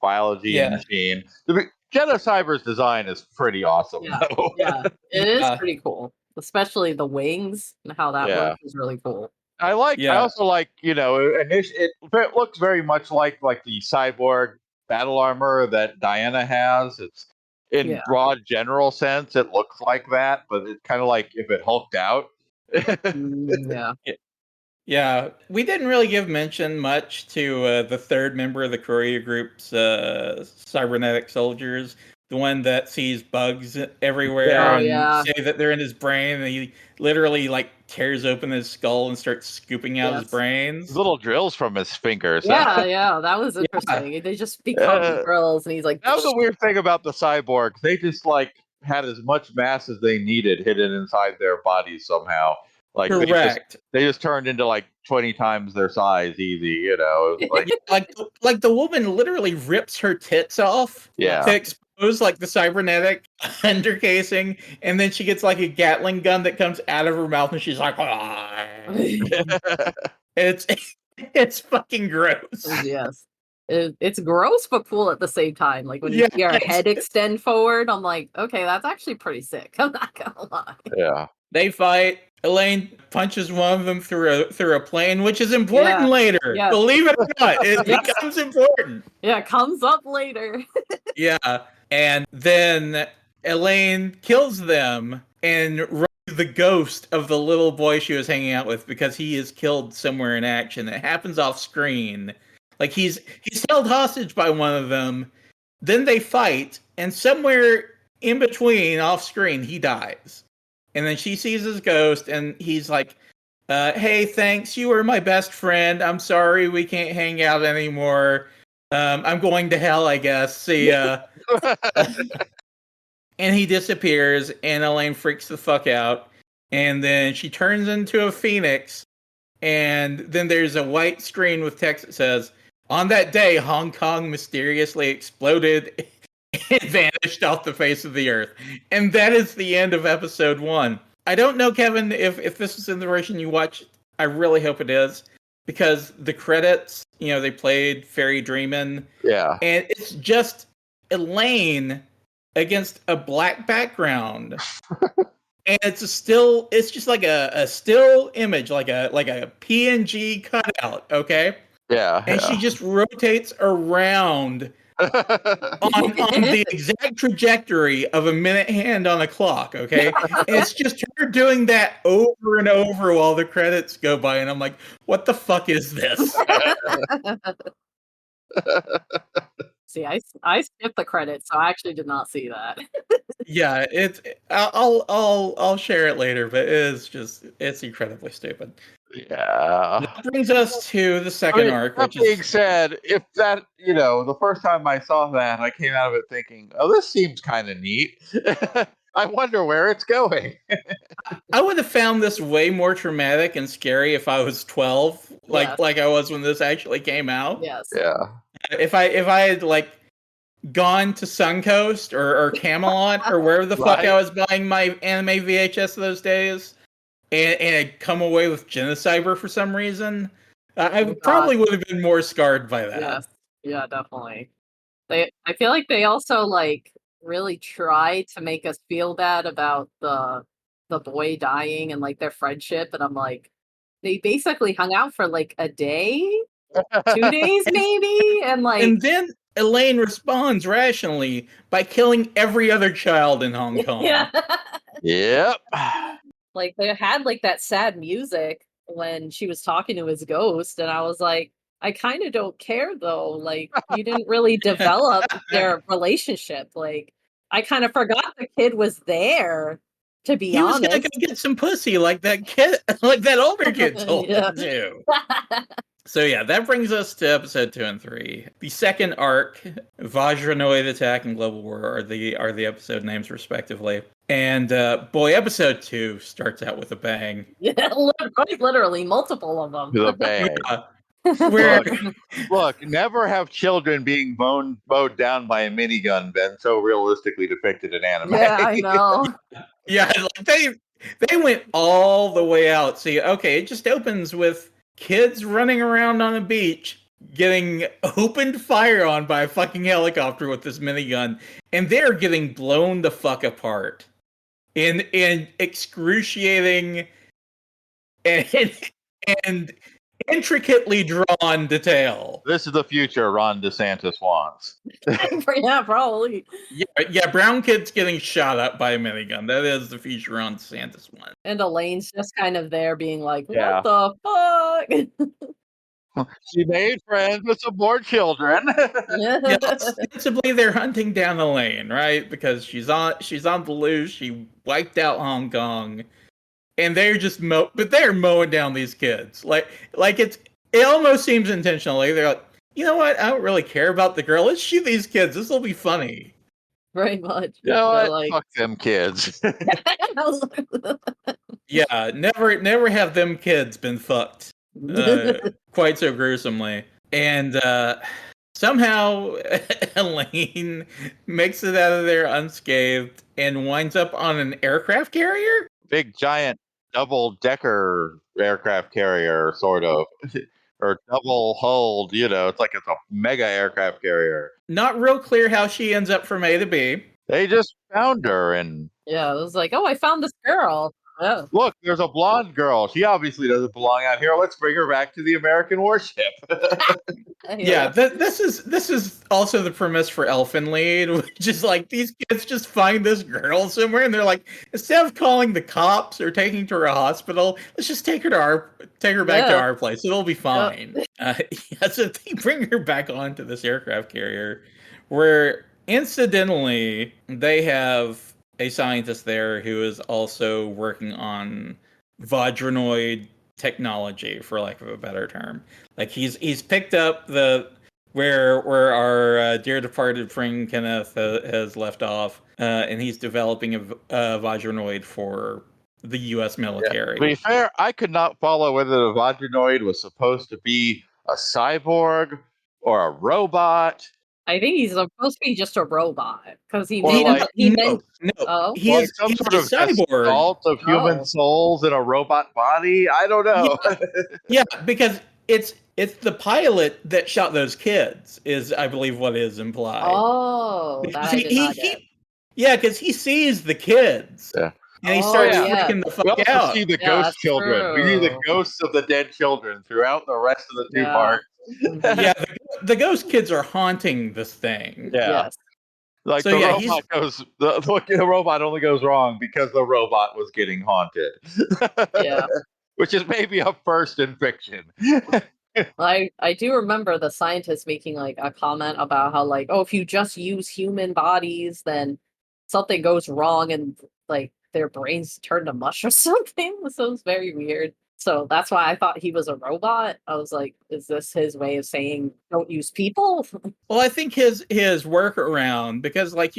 biology and machine. Genocyber's design is pretty awesome, though. Yeah, it is pretty cool. Especially the wings and how that works is really cool. I also like, it looks very much like the cyborg battle armor that Diana has. It's in broad general sense, it looks like that, but it's kind of like if it hulked out. Yeah, we didn't really give mention much to the third member of the courier group's cybernetic soldiers, the one that sees bugs everywhere and say that they're in his brain, and he literally tears open his skull and starts scooping out his brains. Little drills from his fingers. Yeah, that was interesting. Yeah. They just become drills, and he's like... That was the weird thing about the cyborgs. They just had as much mass as they needed hidden inside their bodies somehow. Correct. They just turned into 20 times their size easy, like the woman literally rips her tits off to expose the cybernetic undercasing, and then she gets a Gatling gun that comes out of her mouth, and she's like, it's fucking gross. Yes. It's gross but cool at the same time. When you see her head extend forward, I'm like, okay, that's actually pretty sick. I'm not gonna lie. Yeah. They fight. Elaine punches one of them through a plane, which is important later. Yes. Believe it or not, it becomes important. Yeah, it comes up later. Yeah, and then Elaine kills them and runs the ghost of the little boy she was hanging out with, because he is killed somewhere in action. It happens off screen. He's held hostage by one of them. Then they fight, and somewhere in between, off screen, he dies. And then she sees his ghost, and he's like, hey, thanks, you were my best friend. I'm sorry we can't hang out anymore. I'm going to hell, I guess. See ya. And he disappears, and Elaine freaks the fuck out. And then she turns into a phoenix, and then there's a white screen with text that says, on that day, Hong Kong mysteriously exploded and vanished off the face of the earth. And that is the end of episode 1. I don't know, Kevin, if this is in the version you watched. I really hope it is, because the credits, they played Fairy Dreamin'. Yeah. And it's just Elaine against a black background. And it's just like a still image, like a PNG cutout, okay? Yeah. And she just rotates around on the exact trajectory of a minute hand on a clock, okay? And it's just her doing that over and over while the credits go by, and I'm like, what the fuck is this? See, I skipped the credits, so I actually did not see that. Yeah, I'll share it later, but it's incredibly stupid. Yeah. That brings us to the second arc, that which being is said, if that, the first time I saw that, I came out of it thinking, oh, this seems kind of neat. I wonder where it's going. I would have found this way more traumatic and scary if I was 12, like I was when this actually came out. Yes. Yeah. If I had like gone to Suncoast or Camelot or wherever the fuck Right. I was buying my anime VHS those days, and I'd come away with Genocyber for some reason, I probably would have been more scarred by that. Yes. Yeah, definitely. I feel like they also like really tried to make us feel bad about the boy dying and like their friendship, and I'm like, they basically hung out for like a day, 2 days maybe, and like, And then Elaine responds rationally by killing every other child in Hong Kong. yeah. Yep. Like they had like that sad music when she was talking to his ghost, and I was like, I kind of don't care though. Like you didn't really develop their relationship. Like I kind of forgot the kid was there. To be He was honest, gonna go get some pussy like that kid, like that older kid told him to. So yeah, that brings us to episode 2 and 3. The second arc, Vajranoid Attack and Global War, are the episode names respectively. And boy, episode 2 starts out with a bang. Yeah, literally multiple of them. The bang. Where Look, never have children being mowed down by a minigun been so realistically depicted in anime. Yeah, I know. yeah, like they went all the way out. See, okay, it just opens with kids running around on a beach getting opened fire on by a fucking helicopter with this minigun, and they're getting blown the fuck apart in excruciating and intricately drawn detail. This is the future Ron DeSantis wants. Yeah, probably. Yeah, brown kids getting shot up by a minigun. That is the future on DeSantis one. And Elaine's just kind of there being like, what Yeah. the fuck? She made friends with some more children. Yeah, ostensibly they're hunting down Elaine, right? Because she's on the loose. She wiped out Hong Kong, and they're just they're mowing down these kids. Like it almost seems intentionally. They're like, you know what? I don't really care about the girl. Let's shoot these kids. This will be funny. Very much. You know what? Like, Fuck them kids. Yeah, never have them kids been fucked quite so gruesomely. And somehow Elaine makes it out of there unscathed and winds up on an aircraft carrier? Big giant double-decker aircraft carrier, sort of. Or double-hulled, it's like it's a mega aircraft carrier. Not real clear how she ends up from A to B. They just found her, and yeah, it was like, oh, I found this girl. Oh. Look, there's a blonde girl. She obviously doesn't belong out here. Let's bring her back to the American warship. Yeah, this is also the premise for Elfin Lead, which is like these kids just find this girl somewhere, and they're like, instead of calling the cops or taking her to a hospital, let's just take her back to our place. It'll be fine. So they bring her back onto this aircraft carrier, where incidentally they have a scientist there who is also working on Vajranoid technology, for lack of a better term. Like he's picked up where our dear departed friend Kenneth has left off, and he's developing a Vajranoid for the U.S. military. To be fair, I could not follow whether the Vajranoid was supposed to be a cyborg or a robot. I think he's supposed to be just a robot because he Or made like- He's some sort of cyborg. assault of human souls in a robot body. I don't know. Yeah, because it's the pilot that shot those kids, is I believe what is implied. Oh, that I did not get. Yeah, because he sees the kids. Yeah. And he starts yeah. freaking the We fuck also out. see the Yeah, ghost that's children. We see the true. ghosts of the dead children throughout the rest of the two Yeah. parts. Yeah, the ghost kids are haunting this thing. Yeah. Yes. Like So, the yeah, robot goes, the robot only goes wrong because the robot was getting haunted. Yeah. Which is maybe a first in fiction. I do remember the scientist making like a comment about how like, oh, if you just use human bodies, then something goes wrong and like their brains turn to mush or something. So it's very weird. So that's why I thought he was a robot. I was like, is this his way of saying don't use people? Well, I think his workaround, because like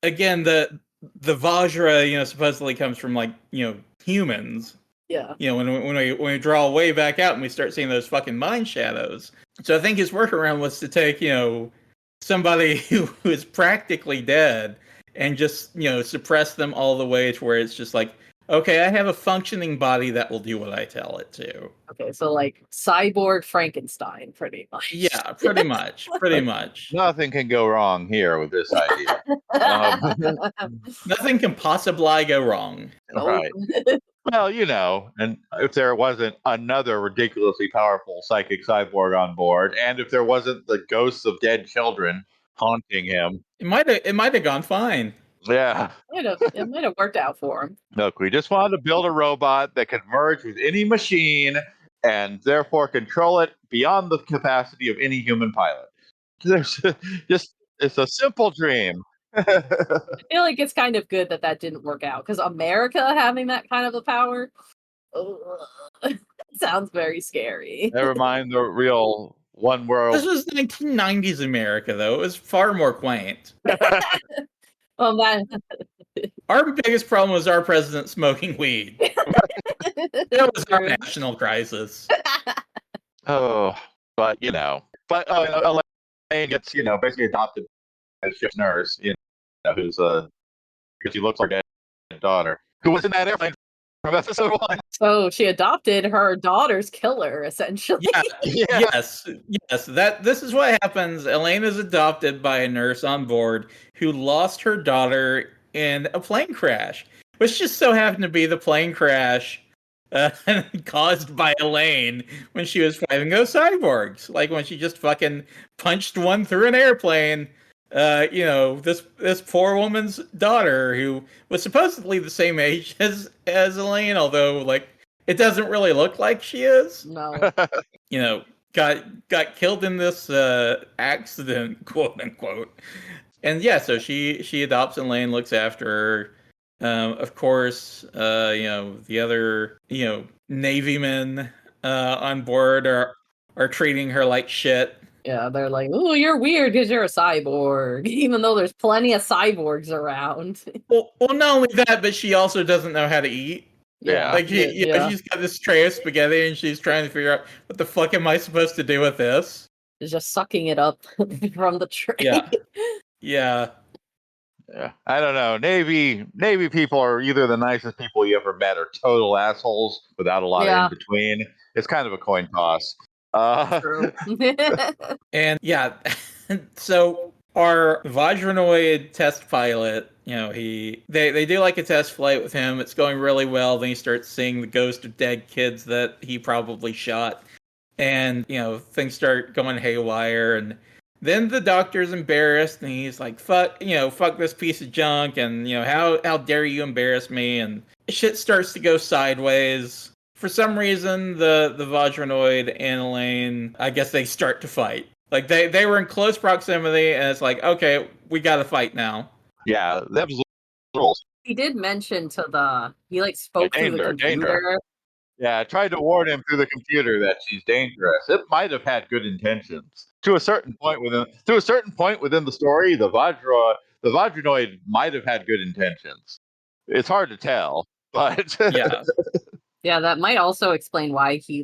again, the Vajra, supposedly comes from like humans. Yeah. When we draw way back out and we start seeing those fucking mind shadows. So I think his workaround was to take somebody who is practically dead and just suppress them all the way to where it's just like, okay, I have a functioning body that will do what I tell it to. Okay, so like cyborg Frankenstein, pretty much. Yeah, pretty much. Pretty much. Nothing can go wrong here with this idea. Nothing can possibly go wrong. Right. Well, and if there wasn't another ridiculously powerful psychic cyborg on board, and if there wasn't the ghosts of dead children haunting him, It might have gone fine. yeah. It might have worked out for him. Look, we just wanted to build a robot that could merge with any machine and therefore control it beyond the capacity of any human pilot. There's it's a simple dream. I feel like it's kind of good that didn't work out because America having that kind of a power sounds very scary. Never mind the real one world. This was 1990s America, though. It was far more quaint. Well, man. Our biggest problem was our president smoking weed. It was our national crisis. Oh, but Elaine gets basically adopted as a nurse, who's because she looks like a daughter who was in that airplane from episode 1. So she adopted her daughter's killer, essentially. Yeah. Yes. This is what happens. Elaine is adopted by a nurse on board who lost her daughter in a plane crash, which just so happened to be the plane crash caused by Elaine when she was fighting those cyborgs. Like when she just fucking punched one through an airplane. This poor woman's daughter, who was supposedly the same age as Elaine, although like it doesn't really look like she is. No. Got killed in this accident, quote unquote. And yeah, so she adopts Elaine, looks after her. Of course, the other Navy men on board are treating her like shit. Yeah, they're like, "Oh, you're weird because you're a cyborg," even though there's plenty of cyborgs around. Well, not only that, but she also doesn't know how to eat. Yeah. Like she's got this tray of spaghetti and she's trying to figure out what the fuck am I supposed to do with this? It's just sucking it up from the tray. Yeah. Yeah. Yeah. I don't know. Navy people are either the nicest people you ever met or total assholes without a lot of in between. It's kind of a coin toss. True. And yeah, so our Vajranoid test pilot, they do like a test flight with him. It's going really well. Then he starts seeing the ghost of dead kids that he probably shot. And, things start going haywire. And then the doctor's embarrassed and he's like, fuck this piece of junk. And, how dare you embarrass me? And shit starts to go sideways. For some reason, the Vajranoid and Elaine, I guess they start to fight. Like, they were in close proximity, and it's like, okay, we gotta fight now. Yeah, that was rules. He did mention he spoke through the computer. Yeah, I tried to warn him through the computer that she's dangerous. It might have had good intentions. To a certain point within the story, the Vajranoid might have had good intentions. It's hard to tell, but yeah. Yeah, that might also explain why he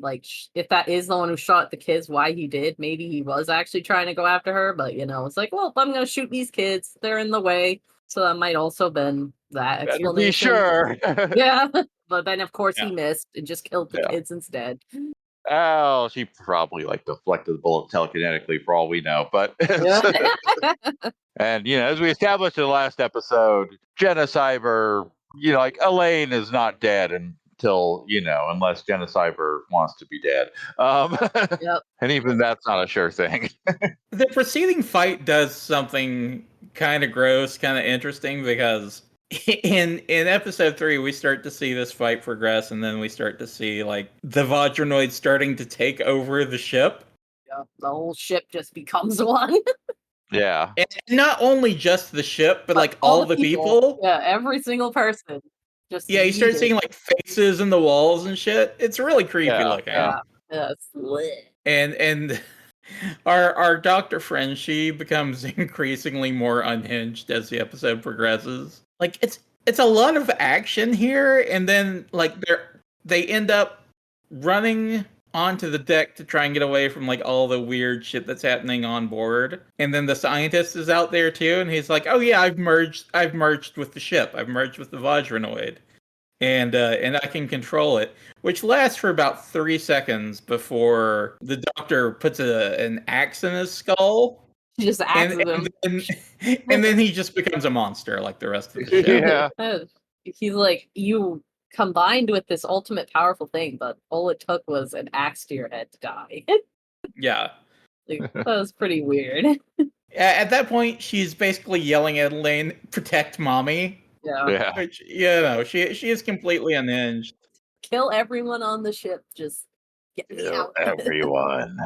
if that is the one who shot the kids, why he did. Maybe he was actually trying to go after her, but it's like, well, I'm gonna shoot these kids. They're in the way, so that might also been that explanation. Be sure. Yeah, but then of course he missed and just killed the kids instead. Oh, she probably deflected the bullet telekinetically for all we know. But and as we established in the last episode, Genocyber, Elaine is not dead, and till, unless Genocyber wants to be dead. Yep. And even that's not a sure thing. The preceding fight does something kind of gross, kind of interesting, because in episode 3 we start to see this fight progress, and then we start to see like the Vajranoid starting to take over the ship. Yep. The whole ship just becomes one. Yeah. And not only just the ship, but like all the people. Yeah, every single person. Just Yeah, you start yeeted. seeing like faces in the walls and shit. It's really creepy looking. Yeah, it's lit. And our doctor friend, she becomes increasingly more unhinged as the episode progresses. Like it's a lot of action here, and then like they end up running onto the deck to try and get away from like all the weird shit that's happening on board. And then the scientist is out there too, and he's like, "Oh yeah, I've merged with the ship. I've merged with the Vajranoid. And I can control it," which lasts for about 3 seconds before the doctor puts an axe in his skull. She just axes him. And then he just becomes a monster like the rest of the show. Yeah. He's like, you combined with this ultimate powerful thing, but all it took was an axe to your head to die. Yeah. Like, that was pretty weird. At that point, she's basically yelling at Elaine, "Protect mommy." Yeah. Which, she is completely unhinged. Kill everyone on the ship. Just get me out. Everyone.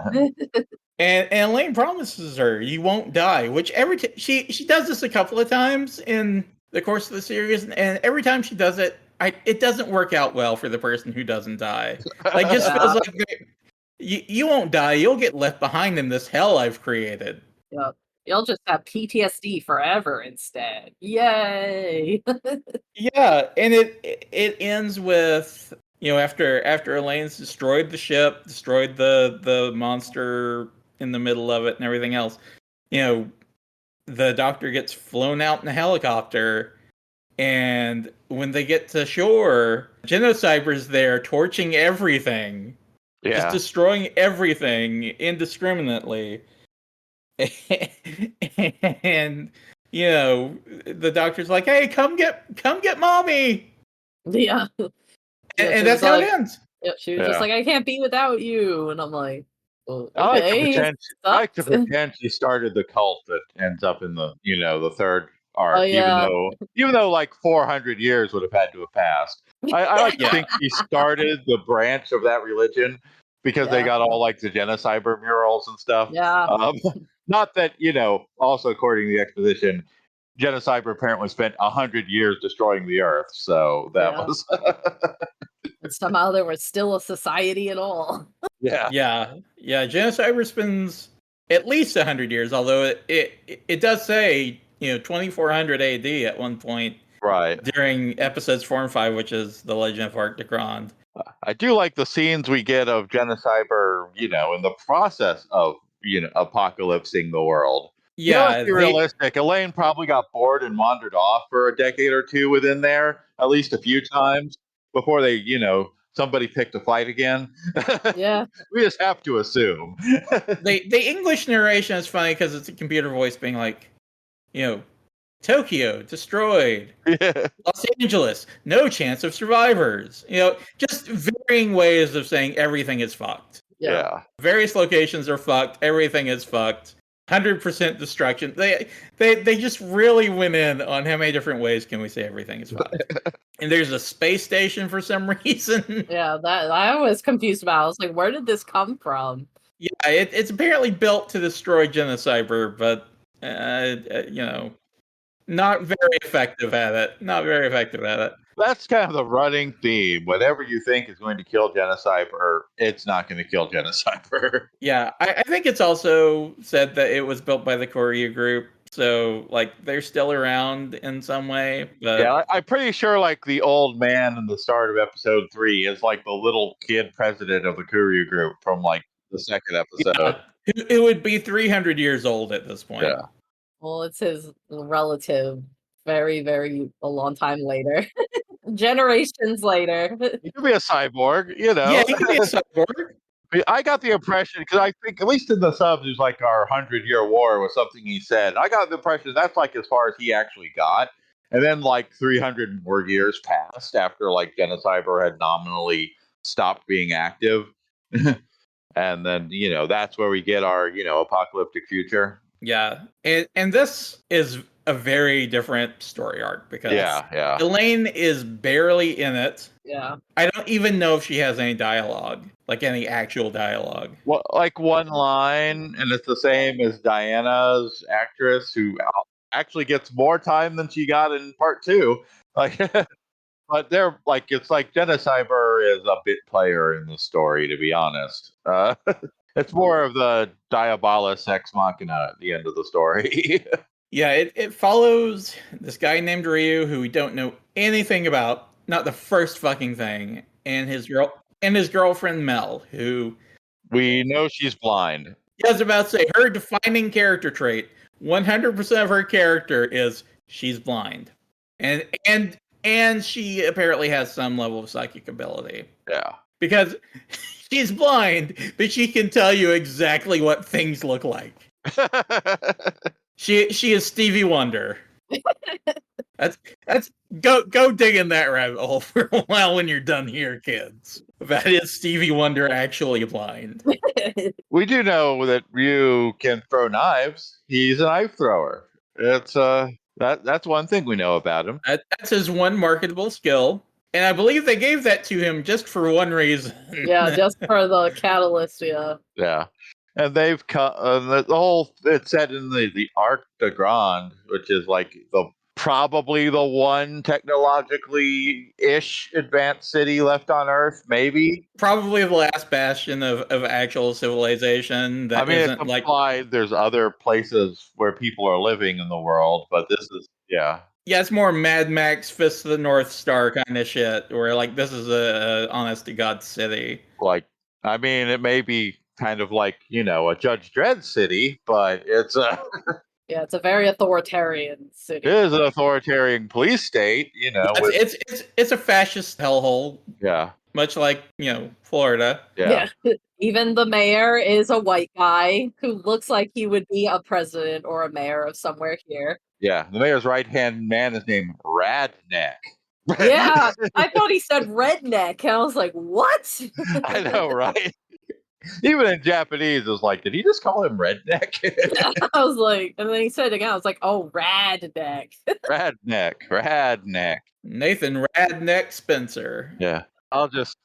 And Elaine promises her, "You won't die," which she does this a couple of times in the course of the series, and every time she does it, it doesn't work out well for the person who doesn't die. Like, just feels like you won't die. You'll get left behind in this hell I've created. Yep. You'll just have PTSD forever instead. Yay! Yeah, and it ends with, after Elaine's destroyed the ship, destroyed the monster in the middle of it and everything else, the doctor gets flown out in a helicopter, and when they get to shore, Genocyber's there torching everything. Yeah. Just destroying everything indiscriminately. And the doctor's like, "Hey, come get mommy." Yeah. And that's how it ends. Yeah, she was just like, "I can't be without you," and I'm like, well, I okay. like to pretend she started the cult that ends up in the the third arc, Oh, yeah. even though like 400 years would have had to have passed. I like to think she started the branch of that religion because they got all like the Genocyber murals and stuff. Yeah. Not that, also according to the exposition, Genocyber apparently spent 100 years destroying the Earth, so that was. And somehow there was still a society at all. Yeah. Genocyber spends at least 100 years, although it does say 2400 AD at one point, right, during episodes 4 and 5, which is the Legend of Arctic Rond. I do like the scenes we get of Genocyber, in the process of apocalypsing the world. Yeah, let's be realistic. Elaine probably got bored and wandered off for a decade or two within there, at least a few times, before they, somebody picked a fight again. Yeah. We just have to assume. The English narration is funny because it's a computer voice being like, Tokyo destroyed. Los Angeles, no chance of survivors. Just varying ways of saying everything is fucked. Yeah. Various locations are fucked. Everything is fucked. 100% destruction. They just really went in on how many different ways can we say everything is fucked. And there's a space station for some reason. Yeah, that I was confused about. I was like, where did this come from? Yeah, it's apparently built to destroy Genocyber, but not very effective at it. That's kind of the running theme. Whatever you think is going to kill Genocyber, it's not going to kill Genocyber. Yeah, I think it's also said that it was built by the Koryu group, so like they're still around in some way. But yeah, I'm pretty sure like the old man in the start of episode 3 is like the little kid president of the Koryu group from like the second episode. Yeah, it would be 300 years old at this point. Yeah. Well, it's his relative. Very, very a long time later. Generations later. He could be a cyborg, Yeah, he could be a cyborg. I got the impression, because I think, at least in the subs, it was like our 100-year war was something he said. I got the impression that's like as far as he actually got. And then like 300 more years passed after like Genocyber had nominally stopped being active. And then, that's where we get our, apocalyptic future. Yeah. And this is a very different story arc because Yeah. Elaine is barely in it. Yeah. I don't even know if she has any dialogue, like any actual dialogue. Well, like one line, and it's the same as Diana's actress, who actually gets more time than she got in part 2. Like, but they're like, it's like Genocyber is a bit player in the story, to be honest. It's more of the Diabolus ex machina at the end of the story. Yeah, it follows this guy named Ryu who we don't know anything about, not the first fucking thing, and his girlfriend Mel, who We know she's blind. I was about to say her defining character trait, 100% of her character is she's blind. And she apparently has some level of psychic ability. Yeah. Because she's blind, but she can tell you exactly what things look like. She is Stevie Wonder. That's go dig in that rabbit hole for a while when you're done here, kids. That is Stevie Wonder actually blind. We do know that Ryu can throw knives. He's a knife thrower. It's that's one thing we know about him. That's his one marketable skill. And I believe they gave that to him just for one reason. Yeah, just for the catalyst, yeah. Yeah. And they've cut the whole. It's set in the Arc de Grande, which is like probably the one technologically ish advanced city left on Earth, maybe. Probably the last bastion of actual civilization. That it's isn't like implied there's other places where people are living in the world, but this is yeah, it's more Mad Max Fist of the North Star kind of shit, where like this is a honest to God city. Like, it may be kind of like, a Judge Dredd city, but it's a yeah, it's a very authoritarian city. It is an authoritarian police state, It's a fascist hellhole. Yeah. Much like, Florida. Yeah. Even the mayor is a white guy who looks like he would be a president or a mayor of somewhere here. Yeah. The mayor's right-hand man is named Radneck. Yeah. I thought he said redneck. And I was like, what? I know, right? Even in Japanese, it was like, did he just call him Redneck? I was like, and then he said it again. I was like, oh, Radneck. Radneck. Nathan Radneck Spencer. Yeah. I'll just,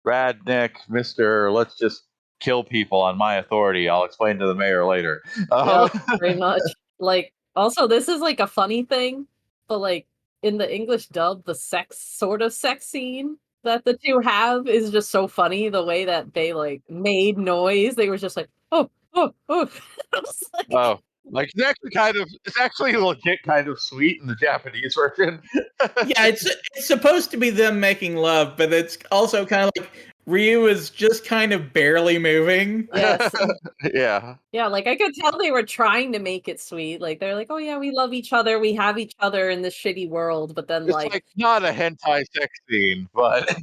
Radneck, Mr. Let's just kill people on my authority. I'll explain to the mayor later. Yeah, pretty much. Like, also, this is like a funny thing, but like in the English dub, the sex scene that the two have is just so funny. The way that they like made noise, they were just like, oh. Like it's actually legit kind of sweet in the Japanese version. Yeah, it's supposed to be them making love, but it's also kind of like Ryu is just kind of barely moving. Yes. Yeah. Yeah, like I could tell they were trying to make it sweet. Like they're like, oh yeah, we love each other, we have each other in this shitty world, but then it's like not a hentai sex scene, but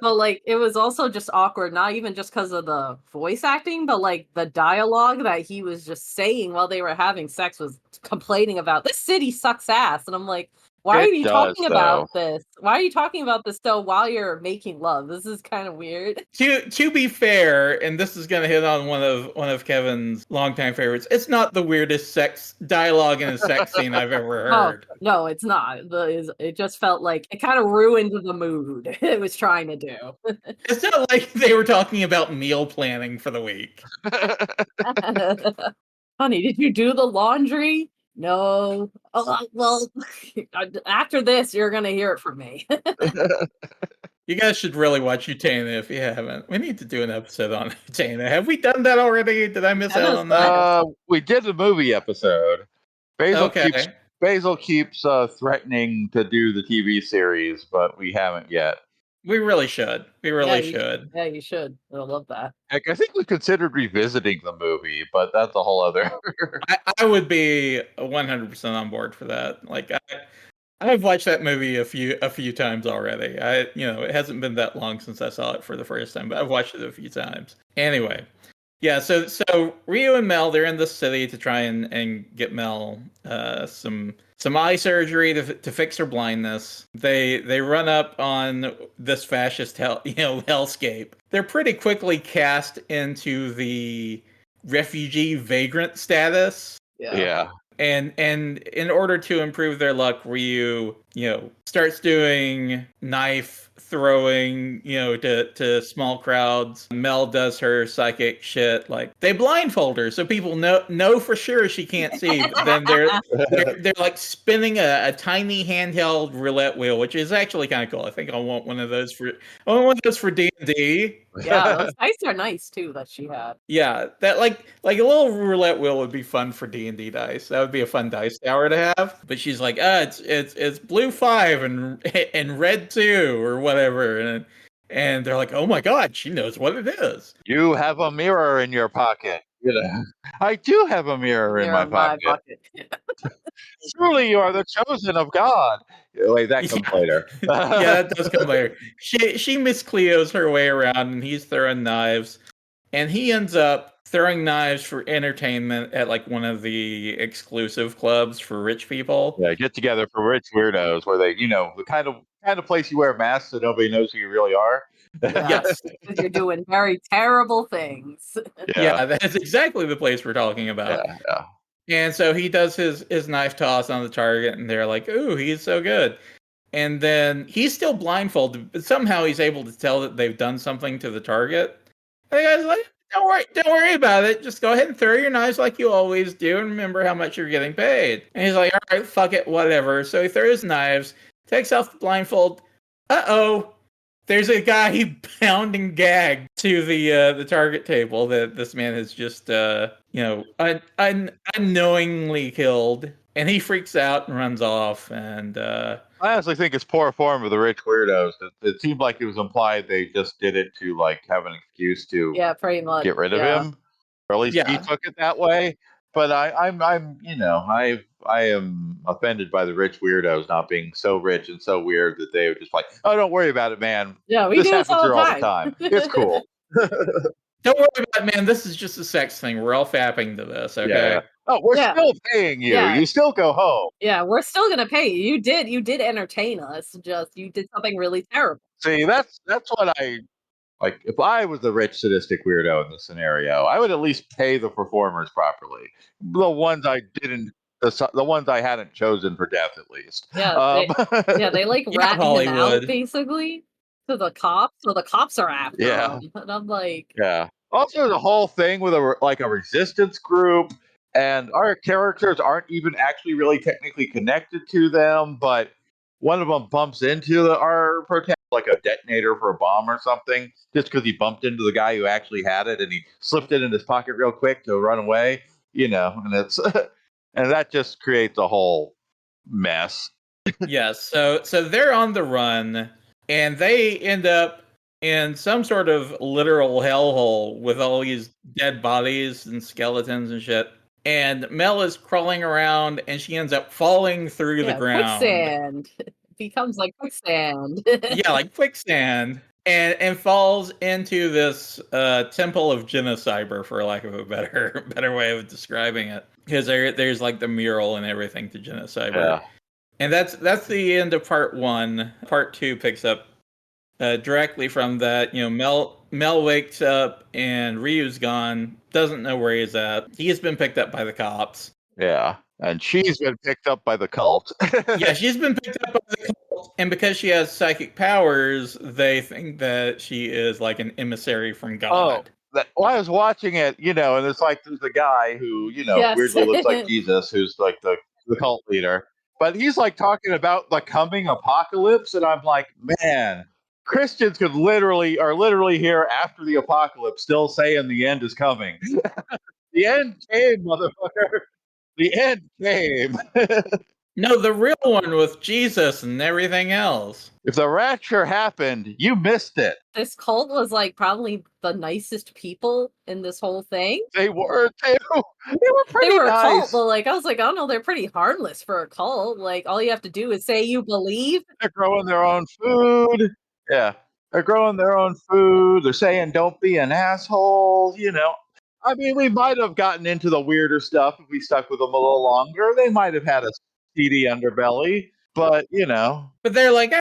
but like it was also just awkward, not even just because of the voice acting, but like the dialogue that he was just saying while they were having sex was complaining about this city sucks ass. And I'm like, why are you talking about this? Why are you talking about this though while you're making love? This is kind of weird. To be fair, and this is going to hit on one of Kevin's longtime favorites. It's not the weirdest sex dialogue in a sex scene I've ever heard. No, it's not. It just felt like it kind of ruined the mood it was trying to do. It's not like they were talking about meal planning for the week. Honey, did you do the laundry? No. Oh, well, after this, you're going to hear it from me. You guys should really watch Utena if you haven't. We need to do an episode on Utena. Have we done that already? Did I miss out on that? We did the movie episode. Basil Okay. keeps threatening to do the TV series, but we haven't yet. We really should. We really should. Yeah, you should. I love that. Heck, I think we considered revisiting the movie, but that's a whole other. I would be 100% on board for that. Like I've watched that movie a few times already. It hasn't been that long since I saw it for the first time, but I've watched it a few times. Anyway, yeah. So Ryu and Mel, they're in this city to try and get Mel some some eye surgery to fix her blindness. They run up on this fascist hellscape. They're pretty quickly cast into the refugee vagrant status. Yeah. And in order to improve their luck, Ryu, starts doing knife throwing, to small crowds. Mel does her psychic shit. Like, they blindfold her so people know for sure she can't see. But then they're like spinning a tiny handheld roulette wheel, which is actually kind of cool. I think I want one of those for D&D. Yeah, those dice are nice too that she had. Yeah, that like a little roulette wheel would be fun for D&D dice. That would be a fun dice tower to have. But she's like, it's blue 5 and red 2 or whatever, and they're like, oh my god, she knows what it is. You have a mirror in your pocket. I do have a mirror in my pocket. Truly, you are the chosen of God. Wait, that comes later. Yeah, that does come later. She Miss Cleo's her way around, and he's throwing knives, and he ends up throwing knives for entertainment at like one of the exclusive clubs for rich people. Yeah, get together for rich weirdos, where they, the kind of place you wear masks so nobody knows who you really are. Yes, because you're doing very terrible things. Yeah, that's exactly the place we're talking about. Yeah. And so he does his knife toss on the target, and they're like, ooh, he's so good. And then he's still blindfolded, but somehow he's able to tell that they've done something to the target. And the guy's like, don't worry about it. Just go ahead and throw your knives like you always do, and remember how much you're getting paid. And he's like, all right, fuck it, whatever. So he throws knives, takes off the blindfold. Uh-oh. There's a guy bound and gagged to the target table that this man has just unknowingly killed, and he freaks out and runs off. And I honestly think it's poor form of the rich weirdos. It seemed like it was implied they just did it to like have an excuse to pretty much get rid of him, or at least he took it that way. But I am offended by the rich weirdos not being so rich and so weird that they were just like, oh, don't worry about it, man. Yeah, this happens here all the time. It's cool. Don't worry about it, man. This is just a sex thing. We're all fapping to this, okay? Yeah. Oh, we're still paying you. Yeah. You still go home. Yeah, we're still gonna pay you. You did entertain us. Just you did something really terrible. See, that's what I like. If I was the rich sadistic weirdo in this scenario, I would at least pay the performers properly. The ones I didn't. The ones I hadn't chosen for death, at least. Yeah, they like ratting them out basically to the cops. So the cops are after them, and I'm like, Also, the whole thing with a resistance group, and our characters aren't even actually really technically connected to them, but one of them bumps into our protagonist, like a detonator for a bomb or something, just because he bumped into the guy who actually had it, and he slipped it in his pocket real quick to run away. And it's. And that just creates a whole mess. Yes, so they're on the run, and they end up in some sort of literal hellhole with all these dead bodies and skeletons and shit. And Mel is crawling around, and she ends up falling through the ground. Quicksand. It becomes like quicksand. Yeah, like quicksand. And falls into this temple of Genocyber, for lack of a better way of describing it. Because there's like the mural and everything to Genocyber. Yeah. And that's the end of part 1. Part 2 picks up directly from that. Mel wakes up and Ryu's gone, doesn't know where he's at. He's been picked up by the cops. Yeah. And she's been picked up by the cult. Yeah, she's been picked up by the cult. And because she has psychic powers, they think that she is like an emissary from God. I was watching it, and it's like there's a guy who, weirdly looks like Jesus, who's like the cult leader. But he's like talking about the coming apocalypse. And I'm like, man, Christians are literally here after the apocalypse, still saying the end is coming. The end came, motherfucker. The end came. No, the real one with Jesus and everything else. If the rapture happened, you missed it. This cult was like probably the nicest people in this whole thing. They were too. They were pretty nice. A cult, but like I was like, oh no, they're pretty harmless for a cult. Like all you have to do is say you believe. They're growing their own food. Yeah. They're growing their own food. They're saying don't be an asshole, I mean, we might have gotten into the weirder stuff if we stuck with them a little longer. They might have had a seedy underbelly, but But they're like,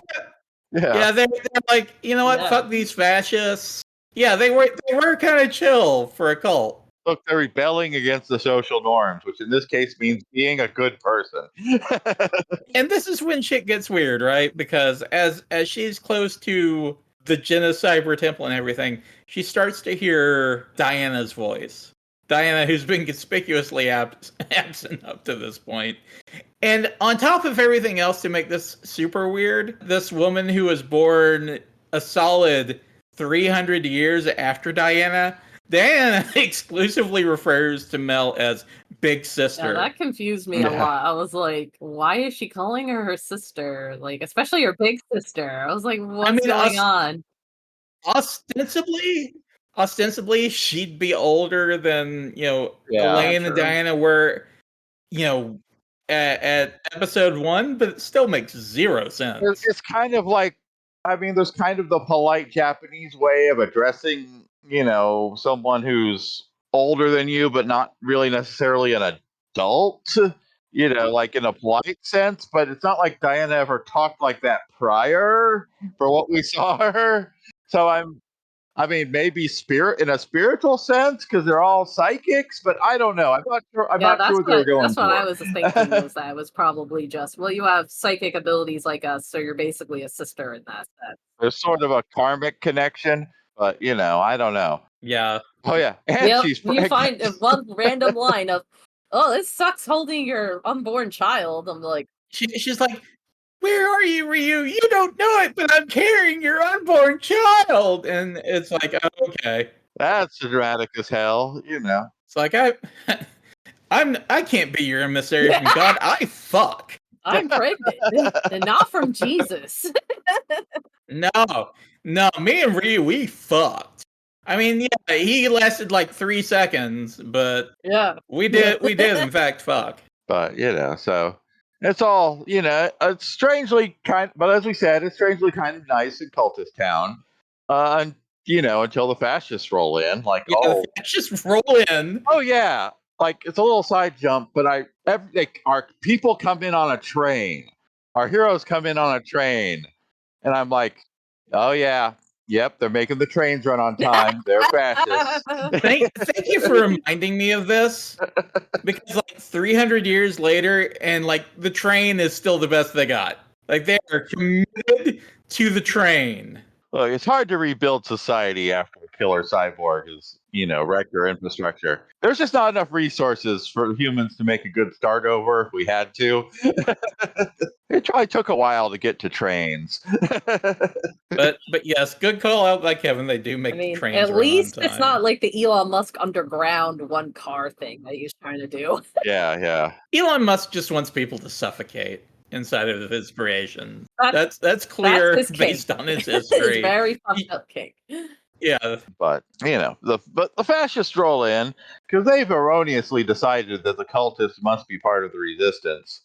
yeah. they're like, you know what? Yeah. Fuck these fascists. Yeah, they were kind of chill for a cult. Look, they're rebelling against the social norms, which in this case means being a good person. And this is when shit gets weird, right? Because as she's close to the Genocyber temple and everything, she starts to hear Diana's voice. Diana, who's been conspicuously absent up to this point. And on top of everything else to make this super weird, this woman who was born a solid 300 years after Diana exclusively refers to Mel as Big Sister. Yeah, that confused me a lot. I was like, why is she calling her sister? Like, especially her big sister. I was like, what's going on? Ostensibly, she'd be older than, Elaine and Diana were, at episode 1, but it still makes zero sense. It's kind of like, there's kind of the polite Japanese way of addressing, someone who's older than you, but not really necessarily an adult, like in a polite sense. But it's not like Diana ever talked like that prior for what we saw her. So maybe in a spiritual sense, because they're all psychics, but I don't know. I'm not sure. I'm not sure what they're going for. That's what I was thinking, was that it was probably just, well, you have psychic abilities like us, so you're basically a sister in that sense. There's sort of a karmic connection, but I don't know. Yeah. Oh yeah, and she's pregnant. You find one random line of, "Oh, this sucks holding your unborn child." I'm like, she's like, "Where are you, Ryu? You don't know it, but I'm carrying your unborn child." And it's like, oh, okay. That's dramatic as hell, It's like, I can't be your emissary from God. I fuck. I'm pregnant, and not from Jesus. No, me and Ryu, we fucked. Yeah, he lasted like 3 seconds, but yeah, we did in fact fuck. But so it's all it's strangely but as we said, it's strangely kind of nice in cultist town, until the fascists roll in. Like, the fascists roll in. Oh yeah, like it's a little side jump, but our people come in on a train. Our heroes come in on a train, and I'm like, oh yeah. Yep, they're making the trains run on time. They're fascists. Thank you for reminding me of this, because like 300 years later, and like the train is still the best they got. Like they are committed to the train. Look, it's hard to rebuild society after a killer cyborg has, wrecked their infrastructure. There's just not enough resources for humans to make a good start over if we had to. It probably took a while to get to trains. But yes, good call out by Kevin. They do make the trains at least run on time. It's not like the Elon Musk underground one car thing that he's trying to do. Yeah. Elon Musk just wants people to suffocate inside of his creation. That's clear based on his history. It's very fucked up cake. Yeah. But the fascists roll in because they've erroneously decided that the cultists must be part of the resistance.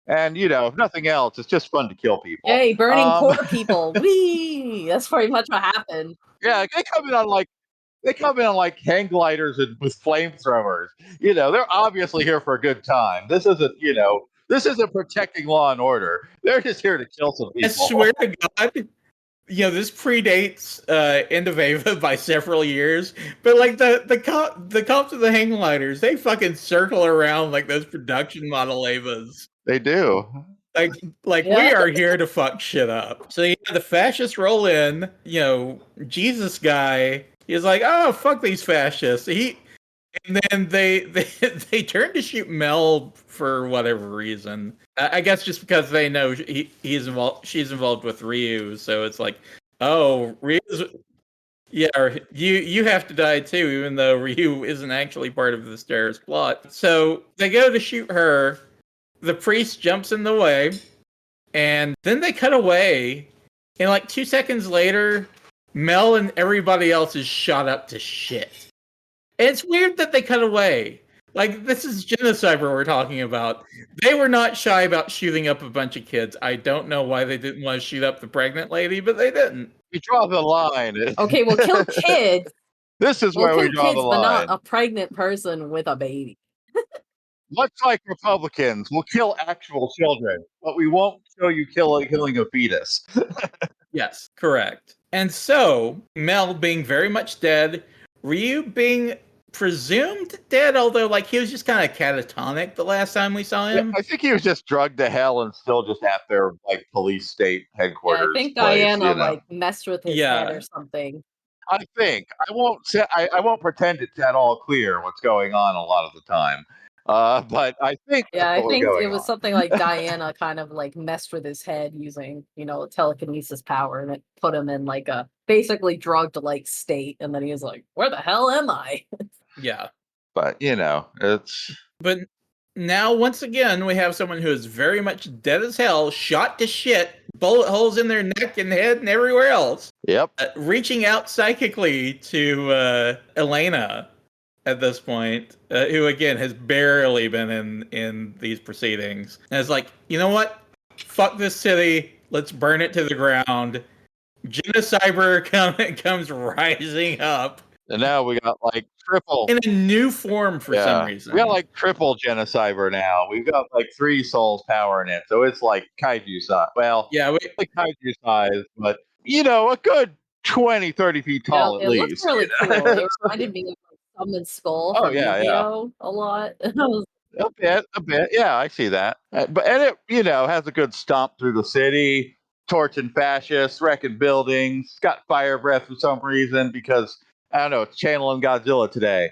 And if nothing else, it's just fun to kill people. Hey, burning poor people. Whee! That's pretty much what happened. Yeah, they come in on hang gliders and with flamethrowers. They're obviously here for a good time. This isn't protecting law and order. They're just here to kill some people. I swear to God, this predates End of Ava by several years. But like the cops of the hang gliders, they fucking circle around like those production model Avas. They do. Like we are here to fuck shit up. So the fascists roll in. Jesus guy is like, oh fuck these fascists. And then they turn to shoot Mel for whatever reason. I guess just because they know he's involved. She's involved with Ryu, so it's like, oh, Ryu's. Yeah, you have to die too, even though Ryu isn't actually part of this terrorist plot. So they go to shoot her. The priest jumps in the way, and then they cut away. And like 2 seconds later, Mel and everybody else is shot up to shit. And it's weird that they cut away. Like, this is Genocyber we're talking about. They were not shy about shooting up a bunch of kids. I don't know why they didn't want to shoot up the pregnant lady, but they didn't. We draw the line. Okay, well, kill kids. This is where we draw the line. But not a pregnant person with a baby. Much like Republicans, we'll kill actual children, but we won't show you killing a fetus. Yes, correct. And so, Mel being very much dead, Ryu being presumed dead, although like he was just kind of catatonic the last time we saw him. I think he was just drugged to hell and still just at their like police state Yeah, headquarters. I think place, Diana you know. like messed with his head or something. I think I won't pretend it's at all clear what's going on a lot of the time. But I think Yeah, I think it was on. something like Diana kind of like messed with his head using, telekinesis power, and it put him in like a basically drugged like state, and then he was like, "Where the hell am I?" Yeah. But it's. But now, once again, we have someone who is very much dead as hell, shot to shit, bullet holes in their neck and head and everywhere else. Yep. Reaching out psychically to Elena at this point, who again has barely been in these proceedings, and is like, you know what? Fuck this city. Let's burn it to the ground. Genocyber comes rising up. And now we got like triple in a new form for some reason. We got like triple Genocyber now. We've got like 3 souls powering it, so it's like kaiju size. Well, yeah, like kaiju size, but a good 20, 30 feet tall at least. It looks really cool. It reminded me of like Summon Skull from Yu-Gi-Oh! A lot. A bit. Yeah, I see that. And it, has a good stomp through the city, torching fascists, wrecking buildings. Got fire breath for some reason because I don't know. It's channeling Godzilla today.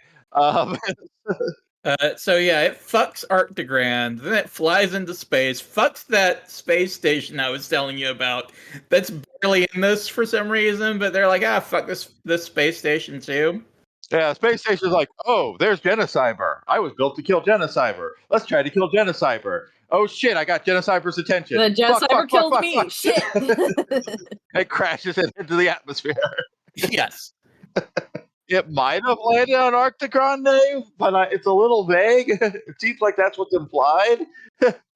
So yeah, it fucks Arctigrand, then it flies into space, fucks that space station I was telling you about. That's barely in this for some reason, but they're like, fuck this space station too. Yeah, space station's like, oh, there's Genocyber. I was built to kill Genocyber. Let's try to kill Genocyber. Oh shit, I got Genocyber's attention. The Genocyber killed me. Shit. It crashes it into the atmosphere. Yes. It might have landed on Arctigrand, but it's a little vague. It seems like that's what's implied.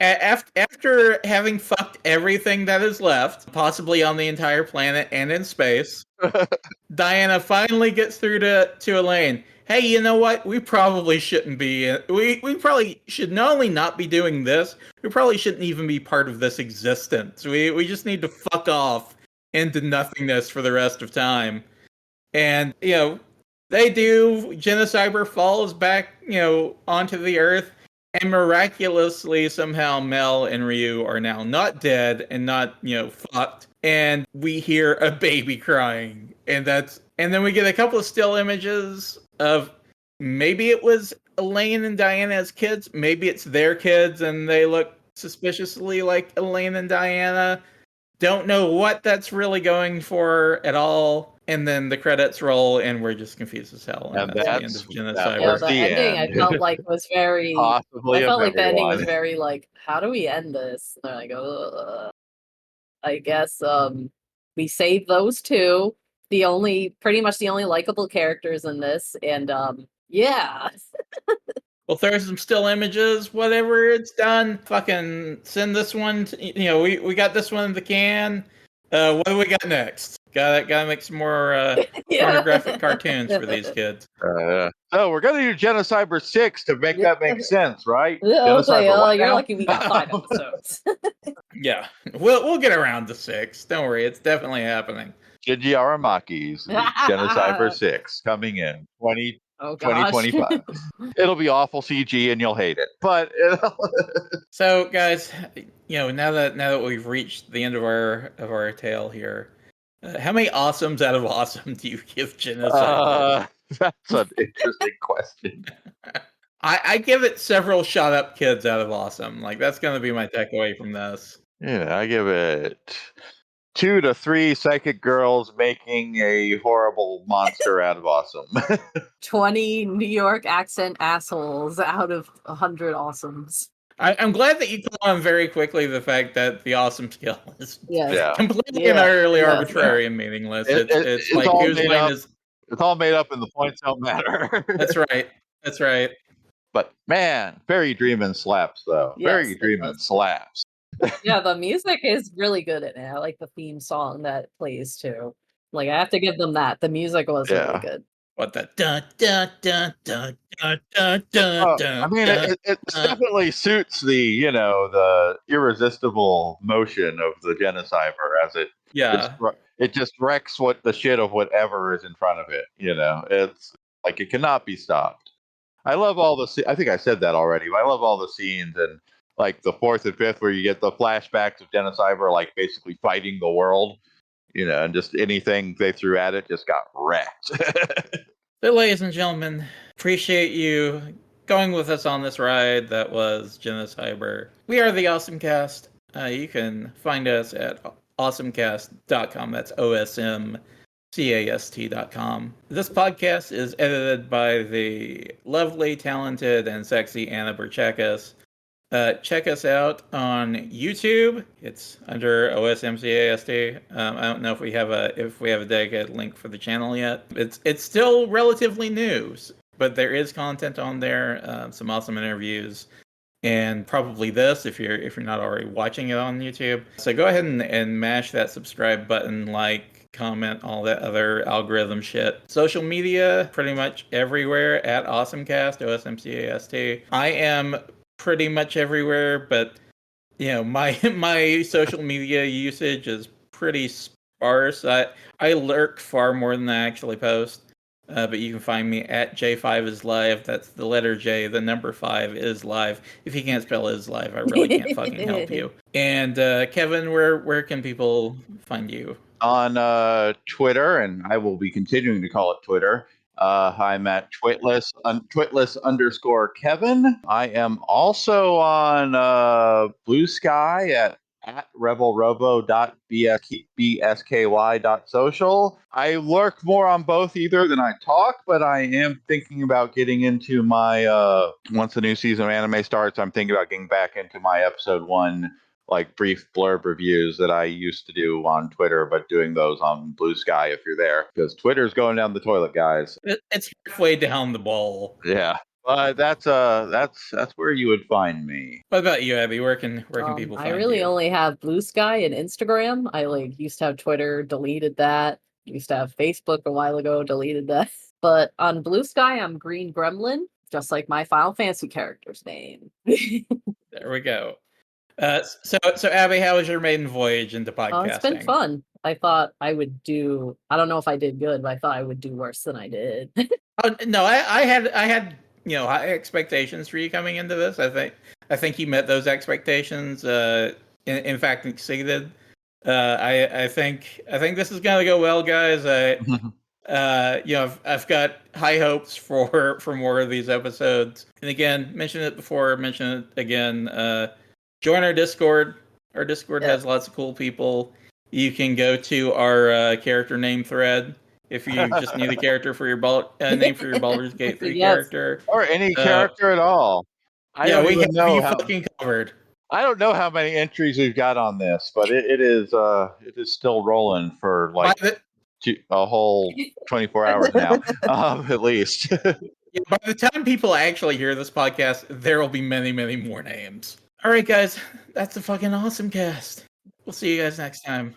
After having fucked everything that is left, possibly on the entire planet and in space, Diana finally gets through to Elaine. Hey, you know what? We probably shouldn't be. We probably should not only not be doing this, we probably shouldn't even be part of this existence. We just need to fuck off into nothingness for the rest of time. And, they do. Genocyber falls back, onto the Earth. And miraculously, somehow, Mel and Ryu are now not dead and not, fucked. And we hear a baby crying. And then we get a couple of still images of maybe it was Elaine and Diana as kids. Maybe it's their kids and they look suspiciously like Elaine and Diana. Don't know what that's really going for at all. And then the credits roll, and we're just confused as hell. And that's the end of Genocyber. The ending I felt like was very. Possibly I felt like the ending was very like, how do we end this? And they're like, I guess we save those 2. Pretty much the only likable characters in this, and yeah. We'll throw some still images, whatever it's done. Fucking send this one. We got this one in the can. What do we got next? Gotta make some more pornographic cartoons for these kids. So we're gonna do Genocyber 6 to make that make sense, right? Okay, you're lucky we got 5 episodes. Yeah, we'll get around to 6. Don't worry, it's definitely happening. Shinji Aramaki's Genocyber 6 coming in 2025. It'll be awful CG and you'll hate it. But so guys, now that we've reached the end of our tale here, how many awesomes out of awesome do you give Genocyber? That's an interesting question. I give it several shot up kids out of awesome. Like that's gonna be my takeaway from this. Yeah, I give it 2 to 3 psychic girls making a horrible monster out of awesome. 20 New York accent assholes out of 100 awesomes. I'm glad that you caught on very quickly the fact that the awesome skill is completely and utterly arbitrary and meaningless. It's like whose lane is. It's all made up, and the points don't matter. That's right. But man, Fairy Dreamin' slaps though. Yes, Fairy Dreamin' slaps. Yeah, the music is really good in it. I like the theme song that plays too. Like I have to give them that. The music was really good. What the dun dun dun dun dun dun dun I dun mean, dun it definitely suits the irresistible motion of the Genocyber as yeah. it just wrecks the shit of whatever is in front of it. It's like it cannot be stopped. I love all I think I said that already, but I love all the scenes and like the fourth and fifth where you get the flashbacks of Genocyber like basically fighting the world, and just anything they threw at it just got wrecked. So, ladies and gentlemen, appreciate you going with us on this ride that was Genocyber. We are the OSMcast. You can find us at awesomecast.com. That's OSMcast.com. This podcast is edited by the lovely, talented, and sexy Anna Burchakis. Check us out on YouTube. It's under OSMcast. I don't know if we have a dedicated link for the channel yet. It's still relatively new, but there is content on there. Some awesome interviews, and probably this if you're not already watching it on YouTube. So go ahead and mash that subscribe button, like, comment, all that other algorithm shit. Social media, pretty much everywhere at OSMcast, OSMcast. I am pretty much everywhere, but my social media usage is pretty sparse. I lurk far more than I actually post, but you can find me at J5islive. That's the letter J, the number 5 is live. If you can't spell is live, I really can't fucking help you. And Kevin, where can people find you? On Twitter, and I will be continuing to call it Twitter. I'm at Twitless_Kevin. I am also on Blue Sky at rebelrobo.bsky.social. I lurk more on both either than I talk, but I am thinking about getting into my once the new season of anime starts, I'm thinking about getting back into my episode 1 like brief blurb reviews that I used to do on Twitter, but doing those on Blue Sky if you're there, because Twitter's going down the toilet, guys. It's halfway down the bowl. Yeah, that's where you would find me. What about you, Abby? Where can people find you? I really only have Blue Sky and Instagram. I used to have Twitter, deleted that. Used to have Facebook a while ago, deleted that. But on Blue Sky, I'm Green Gremlin, just like my Final Fantasy character's name. There we go. So Abby, how was your maiden voyage into podcasting? It's been fun. I thought I would do. I don't know if I did good, but I thought I would do worse than I did. No, I had high expectations for you coming into this. I think you met those expectations. In fact, exceeded. I think this is gonna go well, guys. I've got high hopes for more of these episodes. And again, mentioned it before, mention it again. Join our Discord. Our Discord has lots of cool people. You can go to our character name thread if you just need a character for your name for your Baldur's Gate 3 character. Or any character at all. We have you fucking covered. I don't know how many entries we've got on this, but it is still rolling for like a whole 24 hours now, at least. By the time people actually hear this podcast, there will be many, many more names. All right, guys, that's the fucking OSMcast. We'll see you guys next time.